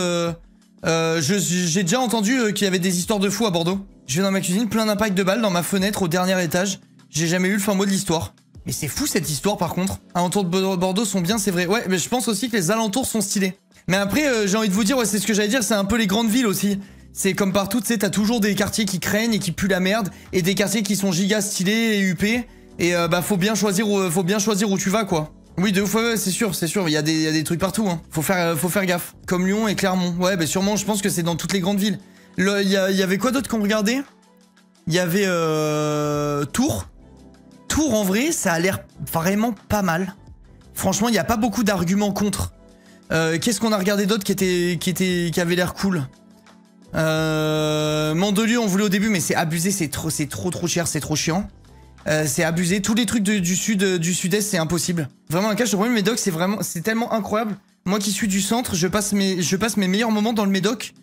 j'ai déjà entendu qu'il y avait des histoires de fous à Bordeaux. Je vais dans ma cuisine, plein d'impacts de balles dans ma fenêtre au dernier étage. J'ai jamais eu le fin mot de l'histoire. Mais c'est fou cette histoire par contre. Alentours de Bordeaux sont bien, c'est vrai. Ouais, mais je pense aussi que les alentours sont stylés. Mais après, j'ai envie de vous dire, ouais, c'est ce que j'allais dire, c'est un peu les grandes villes aussi. C'est comme partout, tu sais, t'as toujours des quartiers qui craignent et qui puent la merde. Et des quartiers qui sont giga stylés et huppés. Et bah faut bien choisir où tu vas, quoi. Oui, de ouf, ouais, c'est sûr, il y a des trucs partout, hein. Faut faire gaffe. Comme Lyon et Clermont. Ouais, bah sûrement, je pense que c'est dans toutes les grandes villes. Il y avait quoi d'autre qu'on regardait? Il y avait Tours. Tours, en vrai, ça a l'air vraiment pas mal. Franchement, il n'y a pas beaucoup d'arguments contre. Qu'est-ce qu'on a regardé d'autre qui avait l'air cool? Mandelieu, on voulait au début, mais c'est abusé, c'est trop cher, c'est trop chiant. C'est abusé. Tous les trucs du sud-est, c'est impossible. Vraiment, la cache, le problème, le Médoc, c'est tellement incroyable. Moi qui suis du centre, je passe mes meilleurs moments dans le Médoc.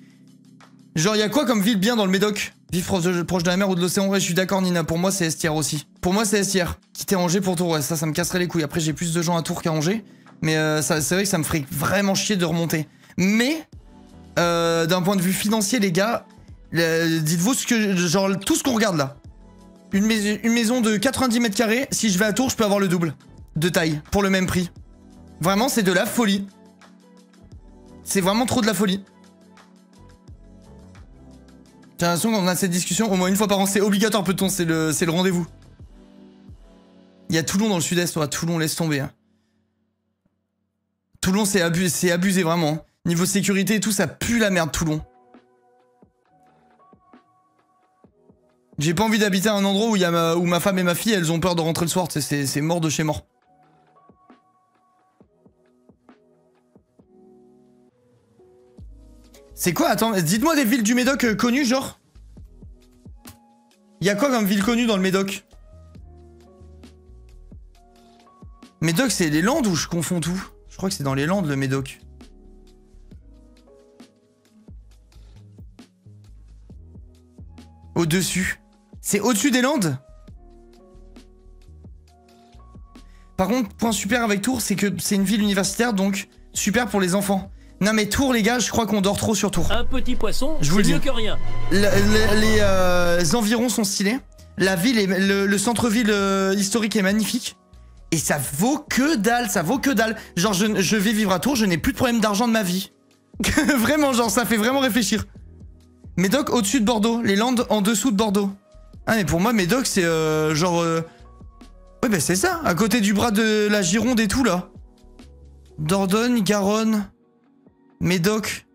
Genre, il y a quoi comme ville bien dans le Médoc? Vivre proche de la mer ou de l'océan? Ouais, je suis d'accord, Nina. Pour moi, c'est Estières aussi. Pour moi, c'est Estières. Quitter Angers pour Tours, ouais, ça me casserait les couilles. Après, j'ai plus de gens à Tours qu'à Angers. Mais c'est vrai que ça me ferait vraiment chier de remonter. Mais, d'un point de vue financier, les gars, dites-vous genre, tout ce qu'on regarde là. Une maison de 90 mètres carrés, si je vais à Tours, je peux avoir le double de taille pour le même prix. Vraiment, c'est de la folie. C'est vraiment trop de la folie. J'ai l'impression qu'on a cette discussion au moins une fois par an. C'est obligatoire, peut-on, c'est le rendez-vous. Il y a Toulon dans le sud-est, ouais, Toulon, laisse tomber. Hein. Toulon, c'est abusé vraiment. Niveau sécurité et tout, ça pue la merde, Toulon. J'ai pas envie d'habiter à un endroit où ma femme et ma fille, elles ont peur de rentrer le soir. C'est mort de chez mort. C'est quoi? Attends, dites-moi des villes du Médoc connues, genre. Y'a quoi comme ville connue dans le Médoc? Médoc, c'est les Landes ou je confonds tout? Je crois que c'est dans les Landes, le Médoc. Au-dessus. C'est au-dessus des Landes? Par contre, point super avec Tours, c'est que c'est une ville universitaire, donc super pour les enfants. Non mais Tours, les gars, je crois qu'on dort trop sur Tours. Un petit poisson, je vous le dis. Mieux que rien. Les environs sont stylés. La ville, le centre-ville historique est magnifique. Et ça vaut que dalle, ça vaut que dalle. Genre, je vais vivre à Tours, je n'ai plus de problème d'argent de ma vie. Vraiment, genre, ça fait vraiment réfléchir. Médoc au-dessus de Bordeaux, les Landes en dessous de Bordeaux. Ah mais pour moi, Médoc, c'est genre... Ouais bah c'est ça, à côté du bras de la Gironde et tout, là. Dordogne, Garonne... Médoc.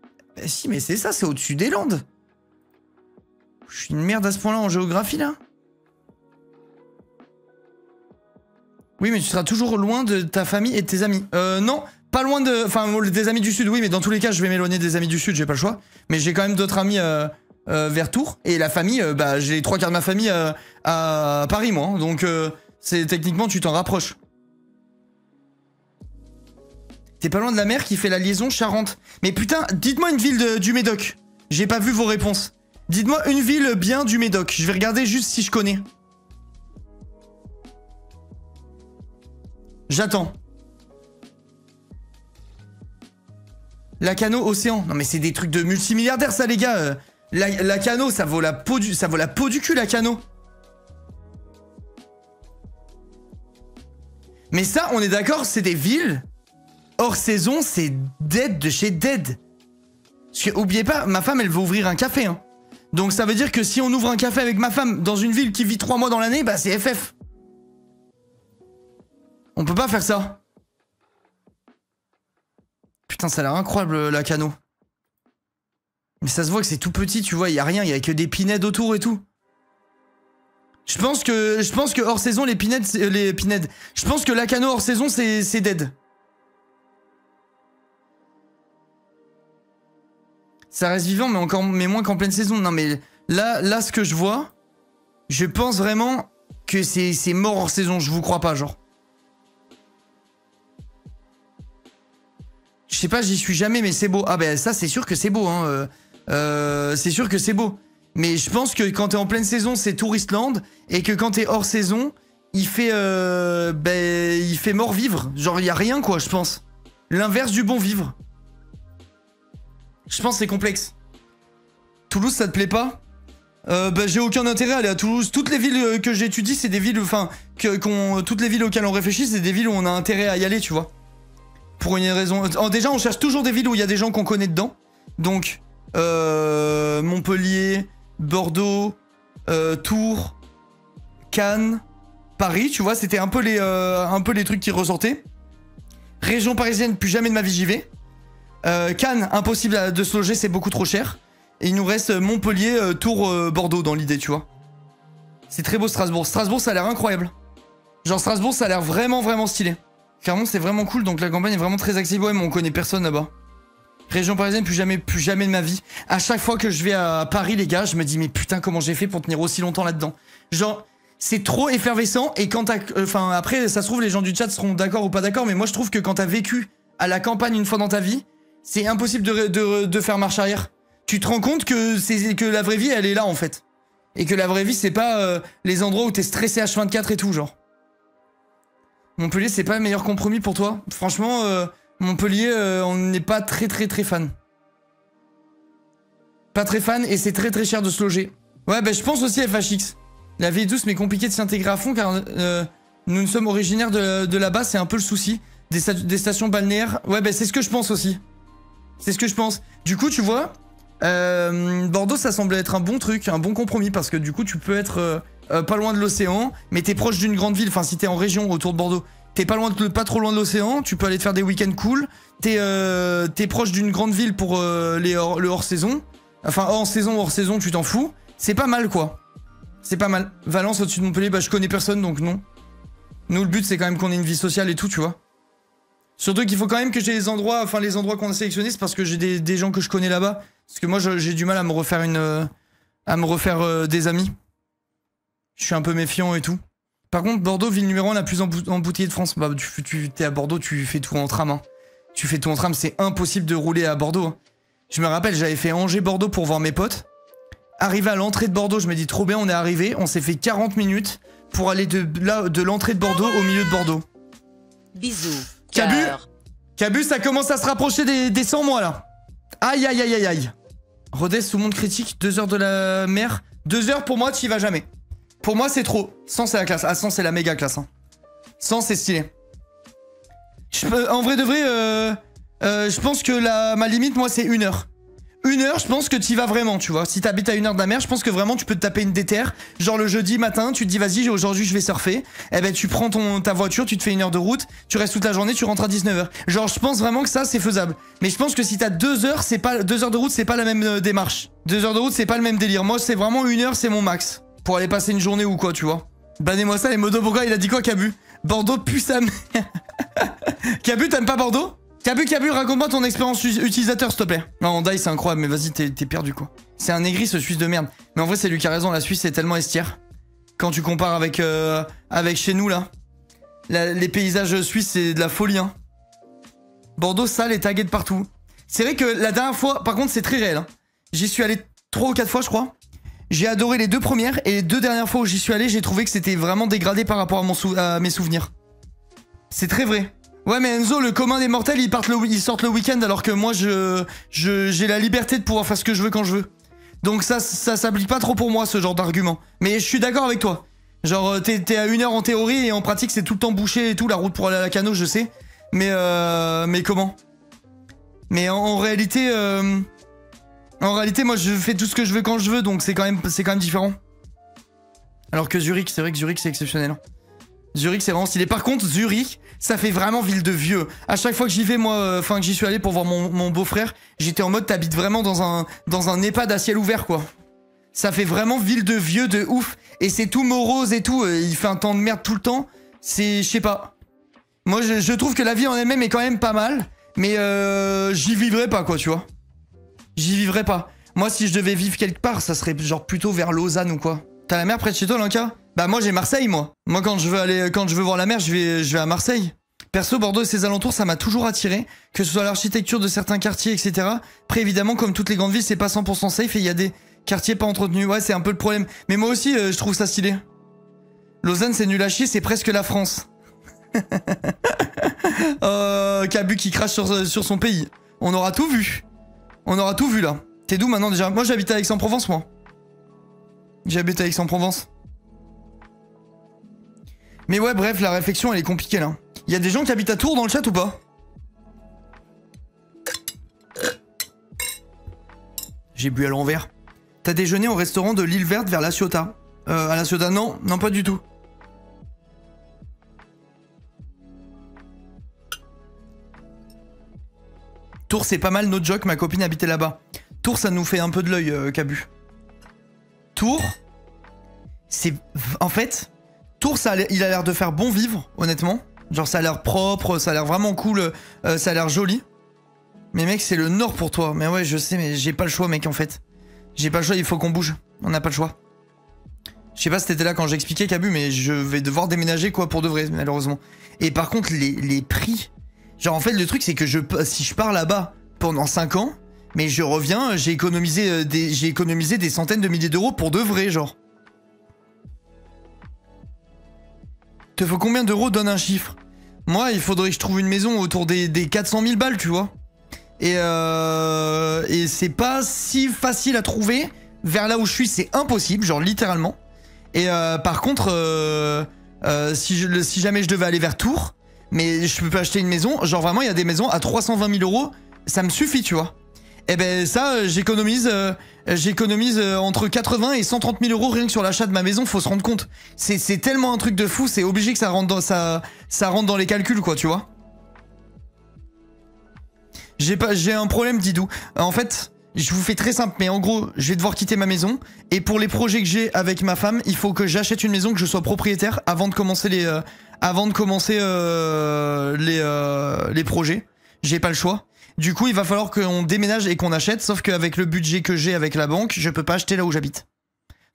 Si, mais c'est ça, c'est au-dessus des Landes. Je suis une merde à ce point-là en géographie, là. Oui, mais tu seras toujours loin de ta famille et de tes amis. Non, pas loin de... Enfin, des amis du Sud, oui, mais dans tous les cas, je vais m'éloigner des amis du Sud, j'ai pas le choix. Mais j'ai quand même d'autres amis vers Tours. Et la famille, bah, j'ai les 3 quarts de ma famille à Paris, moi. Hein. Donc, c'est techniquement, tu t'en rapproches. T'es pas loin de la mer qui fait la liaison Charente. Mais putain, dites-moi une ville du Médoc. J'ai pas vu vos réponses. Dites-moi une ville bien du Médoc. Je vais regarder juste si je connais. J'attends. Lacano, Océan. Non mais c'est des trucs de multimilliardaires ça les gars. Lacano, ça vaut la peau du cul Lacano. Mais ça, on est d'accord, c'est des villes... Hors saison, c'est dead de chez dead. Parce que, oubliez pas, ma femme, elle veut ouvrir un café. Hein. Donc ça veut dire que si on ouvre un café avec ma femme dans une ville qui vit 3 mois dans l'année, bah c'est FF. On peut pas faire ça. Putain, ça a l'air incroyable, la Cano. Mais ça se voit que c'est tout petit, tu vois, il y a rien, il y a que des pinèdes autour et tout. Je pense que hors saison, les pinèdes... Je pense que la Cano hors saison, c'est dead. Ça reste vivant, mais moins qu'en pleine saison. Non, mais là, ce que je vois, je pense vraiment que c'est mort hors saison. Je vous crois pas, genre. Je sais pas, j'y suis jamais, mais c'est beau. Ah ben ça, c'est sûr que c'est beau, hein. C'est sûr que c'est beau. Mais je pense que quand t'es en pleine saison, c'est Touristland, et que quand t'es hors saison, il fait mort vivre. Genre, il y a rien, quoi, je pense. L'inverse du bon vivre. Je pense que c'est complexe. Toulouse, ça te plaît pas? Bah, j'ai aucun intérêt à aller à Toulouse. Toutes les villes que j'étudie, c'est des villes... Enfin, toutes les villes auxquelles on réfléchit, c'est des villes où on a intérêt à y aller, tu vois. Pour une raison... déjà, on cherche toujours des villes où il y a des gens qu'on connaît dedans. Donc, Montpellier, Bordeaux, Tours, Cannes, Paris, tu vois, c'était un peu les trucs qui ressortaient. Région parisienne, plus jamais de ma vie j'y vais. Cannes, impossible de se loger, c'est beaucoup trop cher. Et il nous reste Montpellier, Tours, Bordeaux dans l'idée, tu vois. C'est très beau Strasbourg. Strasbourg, ça a l'air incroyable. Genre Strasbourg, ça a l'air vraiment, vraiment stylé. Clermont, c'est vraiment cool, donc la campagne est vraiment très accessible. Ouais, mais on connaît personne là-bas. Région parisienne, plus jamais de ma vie. À chaque fois que je vais à Paris, les gars, je me dis, mais putain, comment j'ai fait pour tenir aussi longtemps là-dedans? Genre, c'est trop effervescent, et quand t'as... Enfin, après, ça se trouve, les gens du chat seront d'accord ou pas d'accord, mais moi, je trouve que quand t'as vécu à la campagne une fois dans ta vie, c'est impossible de faire marche arrière. Tu te rends compte que la vraie vie, elle est là, en fait. Et que la vraie vie, c'est pas les endroits où t'es stressé H24 et tout, genre. Montpellier, c'est pas le meilleur compromis pour toi? Franchement, Montpellier, on n'est pas très fan. Pas très fan, et c'est très cher de se loger. Ouais, bah je pense aussi FHX. La vie est douce, mais compliqué de s'y intégrer à fond, car nous sommes originaires de là-bas, c'est un peu le souci. Des stations balnéaires. Ouais, bah c'est ce que je pense aussi. C'est ce que je pense. Du coup, tu vois, Bordeaux, ça semble être un bon truc, un bon compromis, parce que du coup, tu peux être pas loin de l'océan, mais t'es proche d'une grande ville. Enfin, si t'es en région autour de Bordeaux, t'es pas trop loin de l'océan, tu peux aller te faire des week-ends cool. T'es proche d'une grande ville pour le hors-saison. Enfin, hors saison, tu t'en fous. C'est pas mal, quoi. C'est pas mal. Valence, au-dessus de Montpellier, bah je connais personne, donc non. Nous, le but, c'est quand même qu'on ait une vie sociale et tout, tu vois. Surtout qu'il faut quand même que j'ai les endroits qu'on a sélectionnés, c'est parce que j'ai des gens que je connais là-bas. Parce que moi, j'ai du mal à me refaire des amis. Je suis un peu méfiant et tout. Par contre, Bordeaux, ville numéro 1 la plus embouteillée de France. Bah, t'es à Bordeaux, tu fais tout en tram. Hein. Tu fais tout en tram, c'est impossible de rouler à Bordeaux. Hein. Je me rappelle, j'avais fait Angers-Bordeaux pour voir mes potes. Arrivé à l'entrée de Bordeaux, je me dis trop bien, on est arrivé. On s'est fait 40 minutes pour aller de l'entrée de Bordeaux au milieu de Bordeaux. Bisous. Cabu, ça commence à se rapprocher des 100 mois là. Aïe. Rodez sous monde critique, 2 heures de la mer. 2 heures pour moi, tu y vas jamais. Pour moi, c'est trop. 100, c'est la classe. Ah, 100, c'est la méga classe. Hein. 100, c'est stylé. En vrai de vrai, je pense que ma limite, moi, c'est 1 heure. 1 heure, je pense que tu y vas vraiment, tu vois. Si t'habites à 1 heure de la mer, je pense que vraiment tu peux te taper une déterre. Genre le jeudi matin, tu te dis vas-y, aujourd'hui je vais surfer. Eh ben tu prends ta voiture, tu te fais 1 heure de route, tu restes toute la journée, tu rentres à 19h. Genre je pense vraiment que ça c'est faisable. Mais je pense que si t'as 2 heures, 2 heures de route, c'est pas la même démarche. 2 heures de route, c'est pas le même délire. Moi c'est vraiment 1 heure, c'est mon max. Pour aller passer une journée ou quoi, tu vois. Bannez-moi ça les modos, pourquoi il a dit quoi Cabu? Bordeaux pue sa mère. Cabu, t'aimes pas Bordeaux? Cabu, raconte-moi ton expérience utilisateur, s'il te plaît. Non, en die, c'est incroyable, mais vas-y, t'es perdu, quoi. C'est un aigri, ce Suisse de merde. Mais en vrai, c'est lui qui a raison, la Suisse, c'est tellement estière. Quand tu compares avec chez nous, là. Les paysages suisses, c'est de la folie, hein. Bordeaux, sale et tagué de partout. C'est vrai que la dernière fois, par contre, c'est très réel. Hein. J'y suis allé 3 ou 4 fois, je crois. J'ai adoré les 2 premières, et les 2 dernières fois où j'y suis allé, j'ai trouvé que c'était vraiment dégradé par rapport à mes souvenirs. C'est très vrai. Ouais mais Enzo, le commun des mortels, ils sortent le week-end alors que moi j'ai la liberté de pouvoir faire ce que je veux quand je veux. Donc ça s'applique pas trop pour moi ce genre d'argument. Mais je suis d'accord avec toi. Genre t'es à 1 heure en théorie et en pratique c'est tout le temps bouché et tout, la route pour aller à la Cano je sais. Mais comment? Mais en réalité moi je fais tout ce que je veux quand je veux donc c'est quand même différent. Alors que Zurich, c'est vrai que Zurich c'est exceptionnel. Zurich c'est vraiment stylé. Par contre Zurich ça fait vraiment ville de vieux. À chaque fois que j'y vais moi, que j'y suis allé pour voir mon beau-frère, j'étais en mode t'habites vraiment dans un EHPAD à ciel ouvert quoi. Ça fait vraiment ville de vieux de ouf. Et c'est tout morose et tout, il fait un temps de merde tout le temps. C'est, je sais pas. Moi je trouve que la vie en elle-même est quand même pas mal. Mais j'y vivrais pas quoi tu vois. J'y vivrais pas. Moi si je devais vivre quelque part ça serait genre plutôt vers Lausanne ou quoi. T'as la mer près de chez toi Lanka? Bah moi j'ai Marseille moi. Moi quand je veux voir la mer je vais à Marseille. Perso Bordeaux et ses alentours ça m'a toujours attiré. Que ce soit l'architecture de certains quartiers etc. Après évidemment comme toutes les grandes villes c'est pas 100% safe et il y a des quartiers pas entretenus. Ouais c'est un peu le problème. Mais moi aussi je trouve ça stylé. Lausanne c'est nul à chier, c'est presque la France. Cabu qui crache sur son pays. On aura tout vu. On aura tout vu là. T'es d'où maintenant déjà? Moi j'habite à Aix-en-Provence moi. J'habite à Aix-en-Provence. Mais ouais, bref, la réflexion, elle est compliquée, là. Il y a des gens qui habitent à Tours dans le chat ou pas? J'ai bu à l'envers. T'as déjeuné au restaurant de l'île Verte vers La Ciotat. À La Ciotat, non, pas du tout. Tours, c'est pas mal, no joke, ma copine habitait là-bas. Tours, ça nous fait un peu de l'œil, Cabu. Tours, c'est... En fait, Tours, il a l'air de faire bon vivre, honnêtement. Genre ça a l'air propre, ça a l'air vraiment cool, ça a l'air joli. Mais mec, c'est le nord pour toi. Mais ouais, je sais, mais j'ai pas le choix, mec, en fait. J'ai pas le choix, il faut qu'on bouge. On n'a pas le choix. Je sais pas si t'étais là quand j'expliquais, Cabu, mais je vais devoir déménager, quoi, pour de vrai, malheureusement. Et par contre, les prix... Genre, en fait, le truc, c'est que si je pars là-bas pendant 5 ans, mais je reviens, j'ai économisé des centaines de milliers d'euros pour de vrai, genre. Te faut combien d'euros? Donne un chiffre. Moi, il faudrait que je trouve une maison autour des 400 000 balles, tu vois. Et c'est pas si facile à trouver. Vers là où je suis, c'est impossible, genre littéralement. Et par contre, si jamais je devais aller vers Tours, mais je peux pas acheter une maison, genre vraiment, il y a des maisons à 320 000 euros, ça me suffit, tu vois. Et ben ça, j'économise entre 80 et 130 000 euros rien que sur l'achat de ma maison, faut se rendre compte. C'est tellement un truc de fou, c'est obligé que ça rentre dans les calculs, quoi, tu vois. J'ai un problème, Didou. En fait, je vous fais très simple, mais en gros, je vais devoir quitter ma maison. Et pour les projets que j'ai avec ma femme, il faut que j'achète une maison, que je sois propriétaire avant de commencer les projets. J'ai pas le choix. Du coup, il va falloir qu'on déménage et qu'on achète, sauf qu'avec le budget que j'ai avec la banque, je peux pas acheter là où j'habite.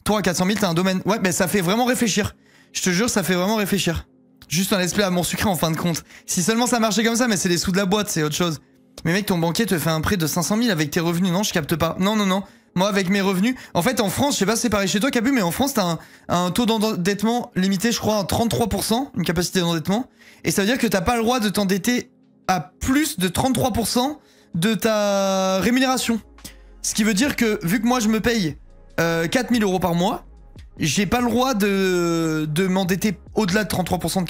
Toi, à 400 000, t'as un domaine... Ouais, mais ça fait vraiment réfléchir. Je te jure, ça fait vraiment réfléchir. Juste un let's play à mon sucré en fin de compte. Si seulement ça marchait comme ça, mais c'est les sous de la boîte, c'est autre chose. Mais mec, ton banquier te fait un prêt de 500 000 avec tes revenus, non? Je capte pas. Non, non, non. Moi, avec mes revenus... En fait, en France, je sais pas si c'est pareil chez toi, Cabu, mais en France, t'as un taux d'endettement limité, je crois, à 33%, une capacité d'endettement. Et ça veut dire que t'as pas le droit de t'endetter à plus de 33% de ta rémunération. Ce qui veut dire que, vu que moi, je me paye 4 000 euros par mois, j'ai pas le droit de m'endetter au-delà de 33%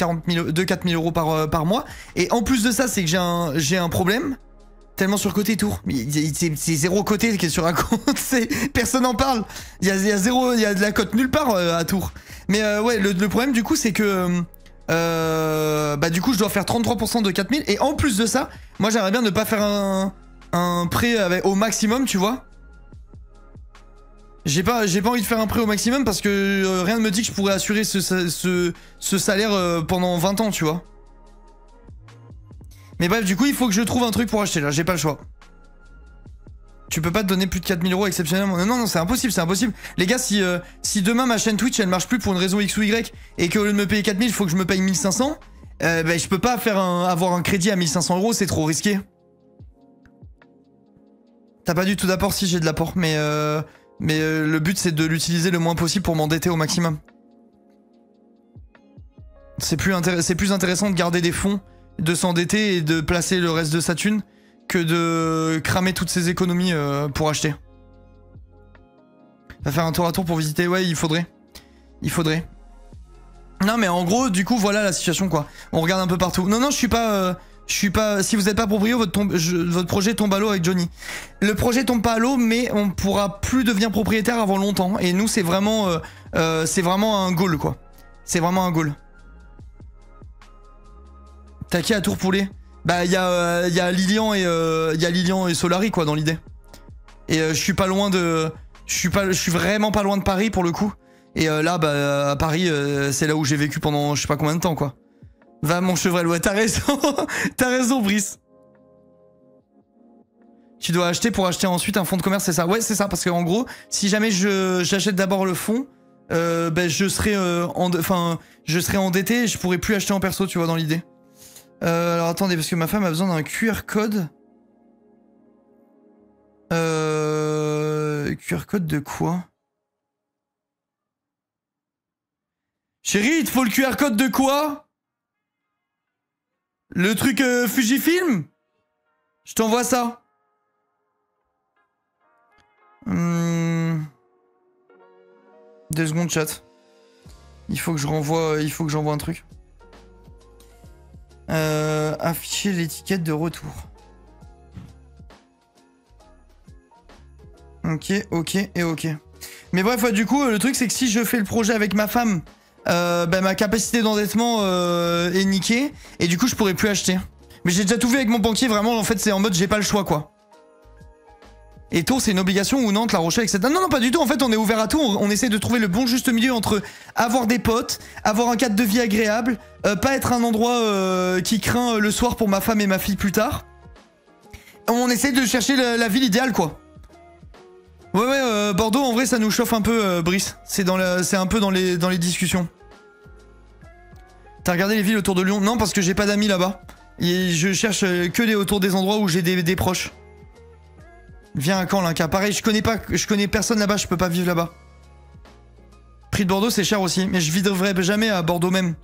de 4 000 euros par mois. Et en plus de ça, c'est que j'ai un problème. Tellement surcoté Tours. C'est zéro côté, qu'est-ce que tu racontes? Personne n'en parle. Il y a de la cote nulle part à Tours. Mais ouais, le problème du coup, c'est que bah du coup, je dois faire 33% de 4000. Et en plus de ça, moi j'aimerais bien ne pas faire un prêt au maximum, tu vois. J'ai pas envie de faire un prêt au maximum parce que rien ne me dit que je pourrais assurer ce salaire pendant 20 ans, tu vois. Mais bref, du coup, il faut que je trouve un truc pour acheter là, j'ai pas le choix. Tu peux pas te donner plus de 4000 euros exceptionnellement. Non, non, c'est impossible, c'est impossible. Les gars, si demain ma chaîne Twitch elle marche plus pour une raison X ou Y et qu'au lieu de me payer 4000, il faut que je me paye 1500, bah, je peux pas avoir un crédit à 1500 euros, c'est trop risqué. T'as pas du tout d'apport? Si, j'ai de l'apport, mais le but c'est de l'utiliser le moins possible pour m'endetter au maximum. C'est plus intéressant de garder des fonds, de s'endetter et de placer le reste de sa thune que de cramer toutes ses économies pour acheter. Va faire un tour à tour pour visiter, ouais, il faudrait. Il faudrait. Non mais en gros, du coup, voilà la situation quoi. On regarde un peu partout. Non, non, je suis pas... Si vous êtes pas proprio, votre projet tombe à l'eau avec Johnny. Le projet tombe pas à l'eau, mais on pourra plus devenir propriétaire avant longtemps. Et nous, c'est vraiment un goal quoi. C'est vraiment un goal. T'as qui à Tour Poulet? Bah, il y a Lilian et Solari quoi dans l'idée. Et je suis pas loin de... Je suis vraiment pas loin de Paris pour le coup. Et là, bah, à Paris, c'est là où j'ai vécu pendant je sais pas combien de temps quoi. Va mon chevrel, ouais, t'as raison. T'as raison, Brice. Tu dois acheter pour acheter ensuite un fonds de commerce, c'est ça? Ouais, c'est ça, parce qu'en gros, si jamais j'achète d'abord le fonds, ben je serai endetté et je pourrais plus acheter en perso, tu vois, dans l'idée. Alors attendez, parce que ma femme a besoin d'un QR code. QR code de quoi? Chérie, il te faut le QR code de quoi? Le truc Fujifilm? Je t'envoie ça. 2 secondes chat. Il faut que je renvoie un truc. Afficher l'étiquette de retour. Ok, ok et ok. Mais bref, ouais, du coup, le truc c'est que si je fais le projet avec ma femme, bah, ma capacité d'endettement est niquée et du coup je pourrais plus acheter. Mais j'ai déjà tout vu avec mon banquier, vraiment en fait c'est en mode j'ai pas le choix quoi. Et Tours, c'est une obligation ou Nantes, La Rochelle, etc. Non, non, pas du tout. En fait, on est ouvert à tout. On essaie de trouver le bon juste milieu entre avoir des potes, avoir un cadre de vie agréable, pas être un endroit qui craint le soir pour ma femme et ma fille plus tard. On essaie de chercher la ville idéale, quoi. Ouais, Bordeaux, en vrai, ça nous chauffe un peu, Brice. C'est un peu dans les discussions. T'as regardé les villes autour de Lyon? Non, parce que j'ai pas d'amis là-bas. Et je cherche que autour des endroits où j'ai des proches. Viens à Caen, Linka. Pareil, je connais personne là-bas, je peux pas vivre là-bas. Prix de Bordeaux, c'est cher aussi. Mais je vivrai jamais à Bordeaux même.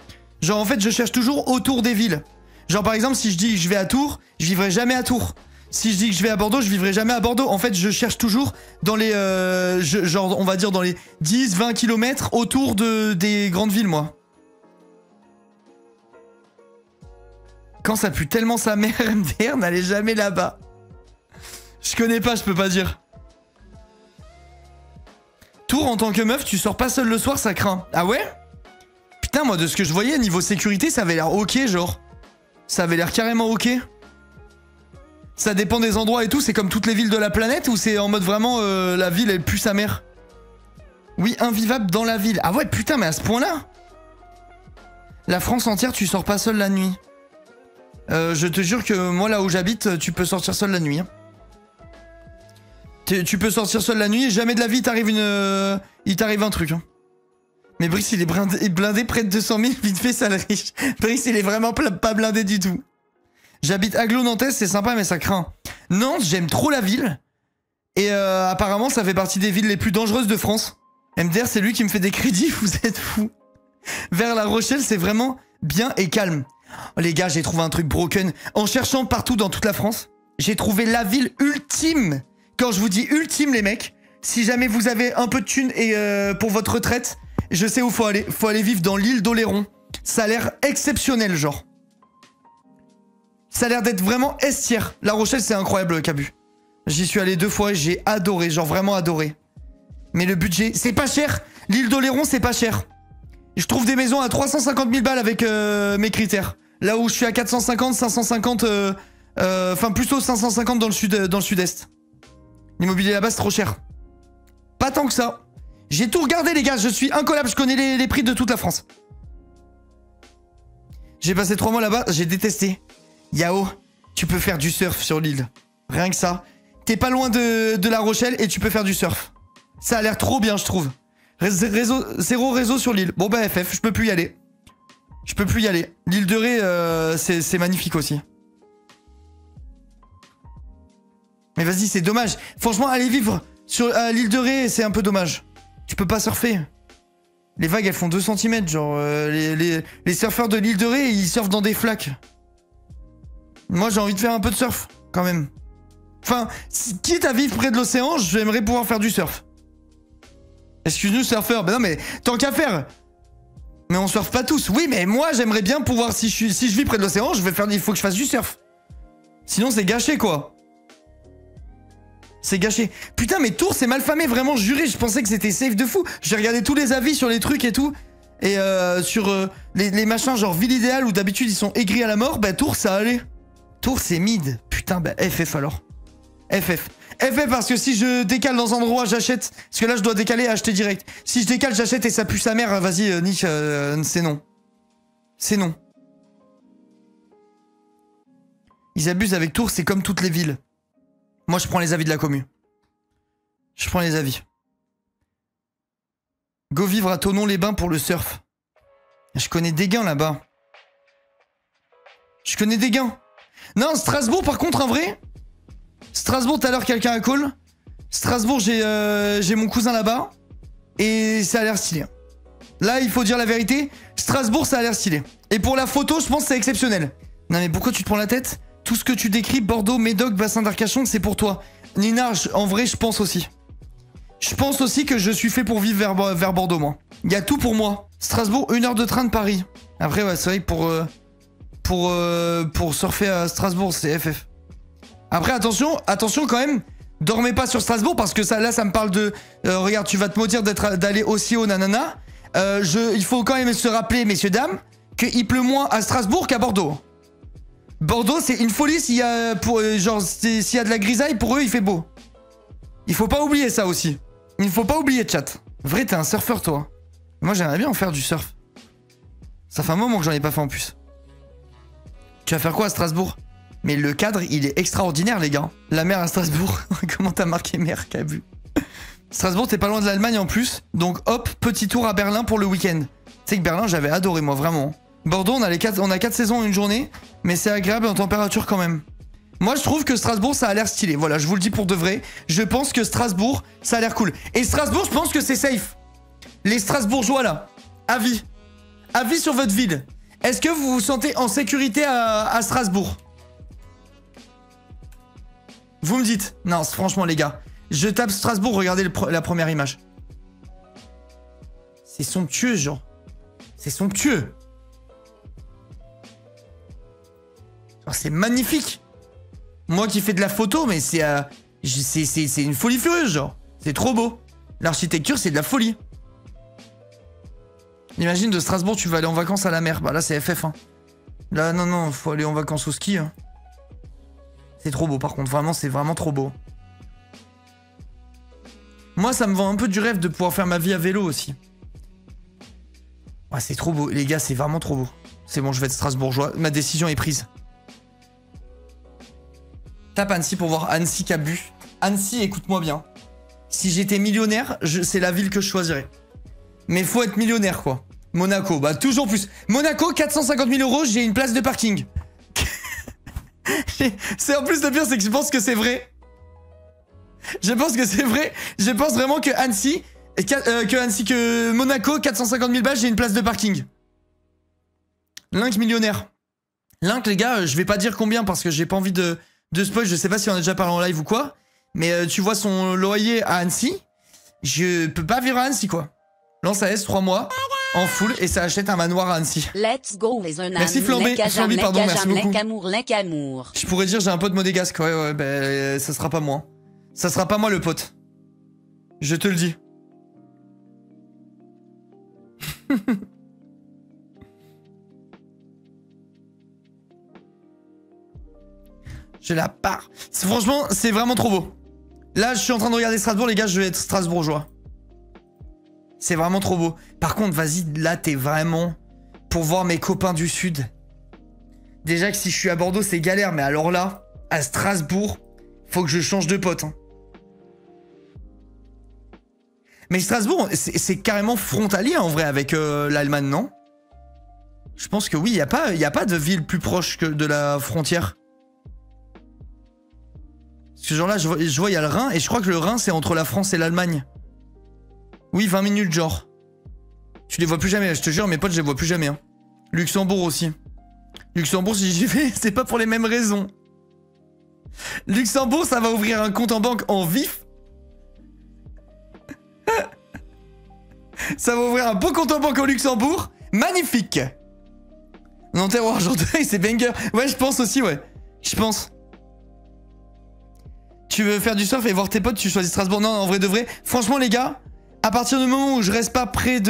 Genre, en fait, je cherche toujours autour des villes. Genre, par exemple, si je dis que je vais à Tours, je vivrai jamais à Tours. Si je dis que je vais à Bordeaux, je vivrai jamais à Bordeaux. En fait, je cherche toujours dans les... genre, on va dire dans les 10-20 km autour des grandes villes, moi. Quand ça pue tellement sa mère, MDR, n'allez jamais là-bas. Je connais pas, je peux pas dire. Tours, en tant que meuf, tu sors pas seul le soir, ça craint. Ah ouais? Putain, moi, de ce que je voyais, niveau sécurité, ça avait l'air ok, genre. Ça avait l'air carrément ok. Ça dépend des endroits et tout, c'est comme toutes les villes de la planète ou c'est en mode vraiment la ville, elle pue sa mère? Oui, invivable dans la ville. Ah ouais, putain, mais à ce point-là? La France entière, tu sors pas seul la nuit. Je te jure que moi, là où j'habite, tu peux sortir seul la nuit. Hein. Tu peux sortir seul la nuit et jamais de la vie il t'arrive un truc. Hein. Mais Brice, il est blindé près de 200 000, vite fait, ça le riche. Brice, il est vraiment pas blindé du tout. J'habite Aglo-Nantes, c'est sympa, mais ça craint. Nantes, j'aime trop la ville. Et apparemment, ça fait partie des villes les plus dangereuses de France. MDR, c'est lui qui me fait des crédits, vous êtes fous. Vers La Rochelle, c'est vraiment bien et calme. Oh, les gars, j'ai trouvé un truc broken. En cherchant partout dans toute la France, j'ai trouvé la ville ultime. Quand je vous dis ultime, les mecs, si jamais vous avez un peu de thunes et pour votre retraite, je sais où faut aller. Faut aller vivre dans l'île d'Oléron. Ça a l'air exceptionnel, genre. Ça a l'air d'être vraiment estière. La Rochelle, c'est incroyable, Cabu. J'y suis allé 2 fois et j'ai adoré, genre vraiment adoré. Mais le budget, c'est pas cher. L'île d'Oléron, c'est pas cher. Je trouve des maisons à 350 000 balles avec mes critères. Là où je suis à 450, 550... Enfin, plutôt 550 dans le sud-est. L'immobilier là-bas, c'est trop cher. Pas tant que ça. J'ai tout regardé, les gars. Je suis incollable. Je connais les prix de toute la France. J'ai passé 3 mois là-bas. J'ai détesté. Yao, tu peux faire du surf sur l'île. Rien que ça. T'es pas loin de La Rochelle et tu peux faire du surf. Ça a l'air trop bien, je trouve. Zéro réseau sur l'île. Bon bah FF, je peux plus y aller. Je peux plus y aller. L'île de Ré, c'est magnifique aussi. Mais vas-y, c'est dommage. Franchement, aller vivre à l'île de Ré, c'est un peu dommage. Tu peux pas surfer. Les vagues, elles font 2 cm. Genre, les surfeurs de l'île de Ré, ils surfent dans des flaques. Moi, j'ai envie de faire un peu de surf, quand même. Enfin, quitte à vivre près de l'océan, j'aimerais pouvoir faire du surf. Excuse-nous, surfeur. Ben non, mais tant qu'à faire. Mais on surfe pas tous. Oui, mais moi, j'aimerais bien pouvoir... Si je vis près de l'océan, il faut que je fasse du surf. Sinon, c'est gâché, quoi. C'est gâché. Putain, mais Tours, c'est mal famé, vraiment, juré. Je pensais que c'était safe de fou. J'ai regardé tous les avis sur les trucs et tout. Et sur les machins, genre ville idéale, où d'habitude, ils sont aigris à la mort. Bah, Tours, ça allait. Tours, c'est mid. Putain, bah, FF alors. FF. FF parce que si je décale dans un endroit, j'achète. Parce que là, je dois décaler et acheter direct. Si je décale, j'achète et ça pue sa mère, vas-y, Nick, c'est non. C'est non. Ils abusent avec Tours, c'est comme toutes les villes. Moi, je prends les avis de la commune. Je prends les avis. Go vivre à Thonon-les-Bains pour le surf. Je connais des gains là-bas. Je connais des gains. Non, Strasbourg, par contre, en vrai... Strasbourg, tout à l'heure, quelqu'un a call. Strasbourg, j'ai mon cousin là-bas. Et ça a l'air stylé. Là, il faut dire la vérité. Strasbourg, ça a l'air stylé. Et pour la photo, je pense que c'est exceptionnel. Non, mais pourquoi tu te prends la tête ? Tout ce que tu décris, Bordeaux, Médoc, Bassin d'Arcachon, c'est pour toi. Nina, en vrai, je pense aussi. Je pense aussi que je suis fait pour vivre vers Bordeaux, moi. Il y a tout pour moi. Strasbourg, 1 heure de train de Paris. Après, ouais, c'est vrai que pour surfer à Strasbourg, c'est FF. Après, attention quand même. Dormez pas sur Strasbourg parce que ça, là, ça me parle de... regarde, tu vas te maudire d'aller aussi haut, nanana. Il faut quand même se rappeler, messieurs, dames, qu'il pleut moins à Strasbourg qu'à Bordeaux. Bordeaux, c'est une folie s'il y a, s'il y a de la grisaille, pour eux, il fait beau. Il faut pas oublier ça aussi. Il faut pas oublier, chat. Vrai, t'es un surfeur, toi. Moi, j'aimerais bien en faire du surf. Ça fait un moment que j'en ai pas fait en plus. Tu vas faire quoi à Strasbourg? Mais le cadre, il est extraordinaire, les gars. La mer à Strasbourg. Comment t'as marqué mer, Cabu? Strasbourg, t'es pas loin de l'Allemagne en plus. Donc, hop, petit tour à Berlin pour le week-end. Tu sais que Berlin, j'avais adoré, moi, vraiment. Bordeaux, on a 4 saisons en une journée. Mais c'est agréable en température quand même. Moi, je trouve que Strasbourg, ça a l'air stylé. Voilà, je vous le dis pour de vrai. Je pense que Strasbourg, ça a l'air cool. Et Strasbourg, je pense que c'est safe. Les Strasbourgeois, là. Avis. Avis sur votre ville. Est-ce que vous vous sentez en sécurité à Strasbourg? Vous me dites. Non, franchement, les gars. Je tape Strasbourg, regardez la première image. C'est somptueux, genre. C'est somptueux. C'est magnifique. Moi qui fais de la photo, mais c'est une folie furieuse, genre. C'est trop beau. L'architecture, c'est de la folie. Imagine de Strasbourg, tu vas aller en vacances à la mer. Bah là, c'est FF. Hein. Là, non, faut aller en vacances au ski. Hein. C'est trop beau, par contre. Vraiment, c'est vraiment trop beau. Moi, ça me vend un peu du rêve de pouvoir faire ma vie à vélo aussi. Ouais, c'est trop beau. Les gars, c'est vraiment trop beau. C'est bon, je vais être strasbourgeois. Ma décision est prise. Tape Annecy pour voir Annecy qui a bu. Annecy, écoute-moi bien. Si j'étais millionnaire, c'est la ville que je choisirais. Mais faut être millionnaire, quoi. Monaco, bah toujours plus. Monaco, 450 000 €, j'ai une place de parking. C'est en plus le pire, c'est que je pense que c'est vrai. Je pense que c'est vrai. Je pense vraiment que Annecy, que Monaco, 450 000 balles, j'ai une place de parking. Link millionnaire. Link, les gars, je vais pas dire combien parce que j'ai pas envie de spoil. Je sais pas si on a déjà parlé en live ou quoi. Mais tu vois son loyer à Annecy. Je peux pas vivre à Annecy, quoi. Lance AS 3 mois en full et ça achète un manoir à Annecy. Let's go les un merci Flambé, pardon, merci beaucoup. L'amour. Je pourrais dire j'ai un pote modégasque, ouais, bah ça sera pas moi. Ça sera pas moi le pote. Je te le dis. Je la pars. Franchement, c'est vraiment trop beau. Là, je suis en train de regarder Strasbourg, les gars, je vais être strasbourgeois. C'est vraiment trop beau. Par contre, vas-y, là, t'es vraiment pour voir mes copains du Sud. Déjà que si je suis à Bordeaux, c'est galère. Mais alors là, à Strasbourg, faut que je change de pote. Hein. Mais Strasbourg, c'est carrément frontalier, en vrai, avec l'Allemagne, non? Je pense que oui, il n'y a pas de ville plus proche que de la frontière. Ce genre-là, je vois, il y a le Rhin. Et je crois que le Rhin, c'est entre la France et l'Allemagne. Oui, 20 minutes, genre. Tu les vois plus jamais, je te jure, mes potes, je les vois plus jamais. Hein. Luxembourg aussi. Luxembourg, si j'y vais, c'est pas pour les mêmes raisons. Luxembourg, ça va ouvrir un compte en banque en vif. Ça va ouvrir un beau compte en banque au Luxembourg. Magnifique. Nanterre ou Argenteuil, c'est banger. Ouais, je pense aussi, ouais. Je pense. Tu veux faire du surf et voir tes potes, tu choisis Strasbourg. Non, en vrai de vrai. Franchement, les gars... À partir du moment où je reste pas près si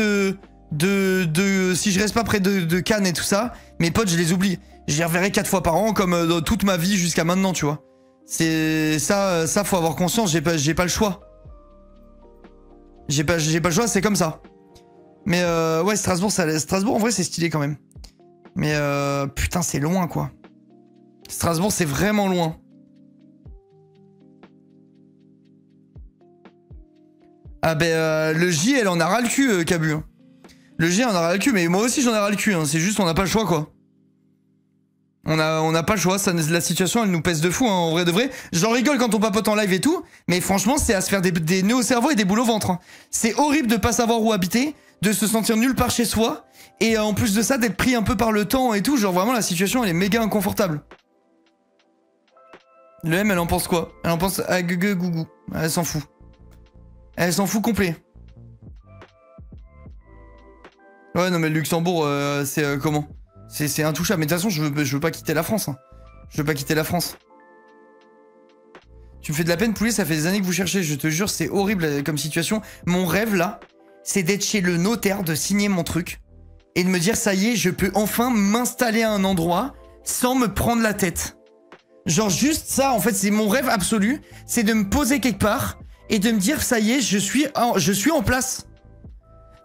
je reste pas près de Cannes et tout ça, mes potes, je les oublie. Je les reverrai 4 fois par an, comme dans toute ma vie jusqu'à maintenant, tu vois. C'est ça, faut avoir conscience, j'ai pas le choix. J'ai pas le choix, c'est comme ça. Mais ouais, Strasbourg, en vrai, c'est stylé quand même. Mais putain, c'est loin, quoi. Strasbourg, c'est vraiment loin. Ah ben le J elle en a ras le cul Cabu. Le J en a ras le cul mais moi aussi j'en ai ras le cul hein. C'est juste on n'a pas le choix quoi. On n'a pas le choix, la situation elle nous pèse de fou hein, en vrai de vrai. J'en rigole quand on papote en live et tout. Mais franchement c'est à se faire des nœuds au cerveau et des boules au ventre hein. C'est horrible de pas savoir où habiter, de se sentir nulle part chez soi. Et en plus de ça d'être pris un peu par le temps et tout. Genre vraiment la situation elle est méga inconfortable. Le M elle en pense quoi? Elle en pense à gougou. Elle s'en fout. Elle s'en fout complet. Ouais, non, mais le Luxembourg, c'est comment? C'est intouchable. Mais de toute façon, je veux pas quitter la France. Hein. Je veux pas quitter la France. Tu me fais de la peine, poulet, ça fait des années que vous cherchez. Je te jure, c'est horrible comme situation. Mon rêve, là, c'est d'être chez le notaire, de signer mon truc. Et de me dire, ça y est, je peux enfin m'installer à un endroit sans me prendre la tête. Genre, juste ça, en fait, c'est mon rêve absolu. C'est de me poser quelque part... et de me dire ça y est, je suis en place.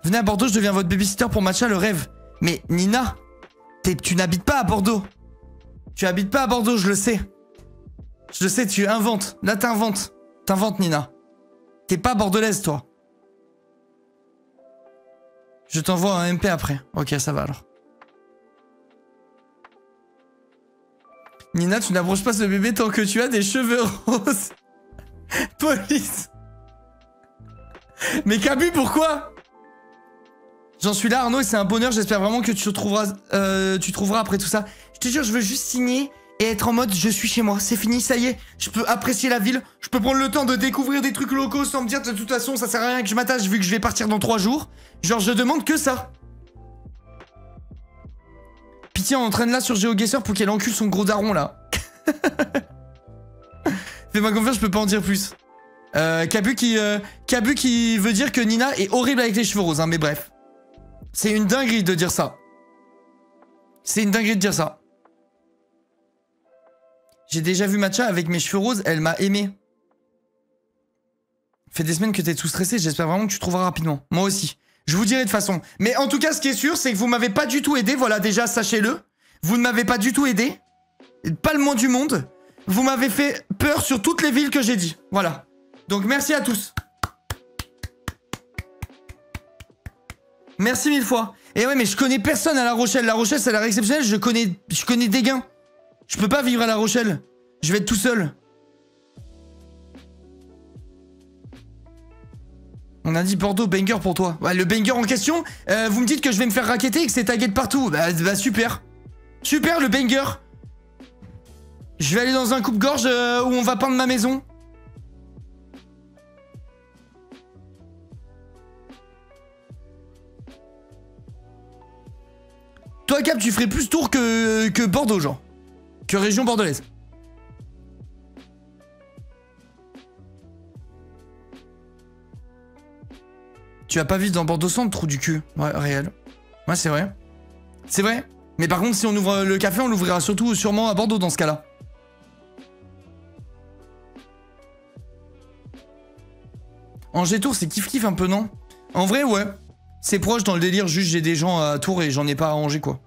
Venez à Bordeaux, je deviens votre babysitter pour Matcha, le rêve. Mais Nina, tu n'habites pas à Bordeaux. Tu habites pas à Bordeaux, je le sais. Je le sais, tu inventes. Là, t'inventes. T'inventes, Nina. T'es pas bordelaise, toi. Je t'envoie un MP après. Ok, ça va alors. Nina, tu n'approches pas ce bébé tant que tu as des cheveux roses. Police. Mais Cabu, pourquoi? J'en suis là, Arnaud, et c'est un bonheur. J'espère vraiment que tu trouveras après tout ça. Je te jure, je veux juste signer et être en mode je suis chez moi. C'est fini, ça y est. Je peux apprécier la ville. Je peux prendre le temps de découvrir des trucs locaux sans me dire de toute façon, ça sert à rien que je m'attache vu que je vais partir dans 3 jours. Genre, je demande que ça. Pitié, entraîne-la sur GeoGuessr pour qu'elle encule son gros daron là. Fais-moi confiance, je peux pas en dire plus. Cabu qui veut dire que Nina est horrible avec les cheveux roses, hein, mais bref. C'est une dinguerie de dire ça. C'est une dinguerie de dire ça. J'ai déjà vu Matcha avec mes cheveux roses, elle m'a aimé. Fait des semaines que t'es tout stressé, j'espère vraiment que tu trouveras rapidement. Moi aussi. Je vous dirai de toute façon. Mais en tout cas, ce qui est sûr, c'est que vous m'avez pas du tout aidé, voilà, déjà, sachez-le. Vous ne m'avez pas du tout aidé. Pas le moins du monde. Vous m'avez fait peur sur toutes les villes que j'ai dit. Voilà. Donc merci à tous. Merci 1000 fois. Et ouais, mais je connais personne à La Rochelle. La Rochelle, ça a l'air exceptionnel. Je connais des gains. Je peux pas vivre à La Rochelle. Je vais être tout seul. On a dit Bordeaux, banger pour toi. Ouais, le banger en question, vous me dites que je vais me faire racketter et que c'est tagué de partout. Bah super. Super le banger. Je vais aller dans un coupe-gorge où on va peindre ma maison. Toi, Cap, tu ferais plus tour que Bordeaux, genre. Que région bordelaise. Tu vas pas vivre dans Bordeaux Centre, trou du cul. Ouais, réel. Ouais, c'est vrai. C'est vrai. Mais par contre, si on ouvre le café, on l'ouvrira surtout sûrement à Bordeaux dans ce cas-là. Angers-Tours, c'est kiff-kiff un peu, non? En vrai, ouais. C'est proche dans le délire, juste j'ai des gens à Tours et j'en ai pas à Angers, quoi.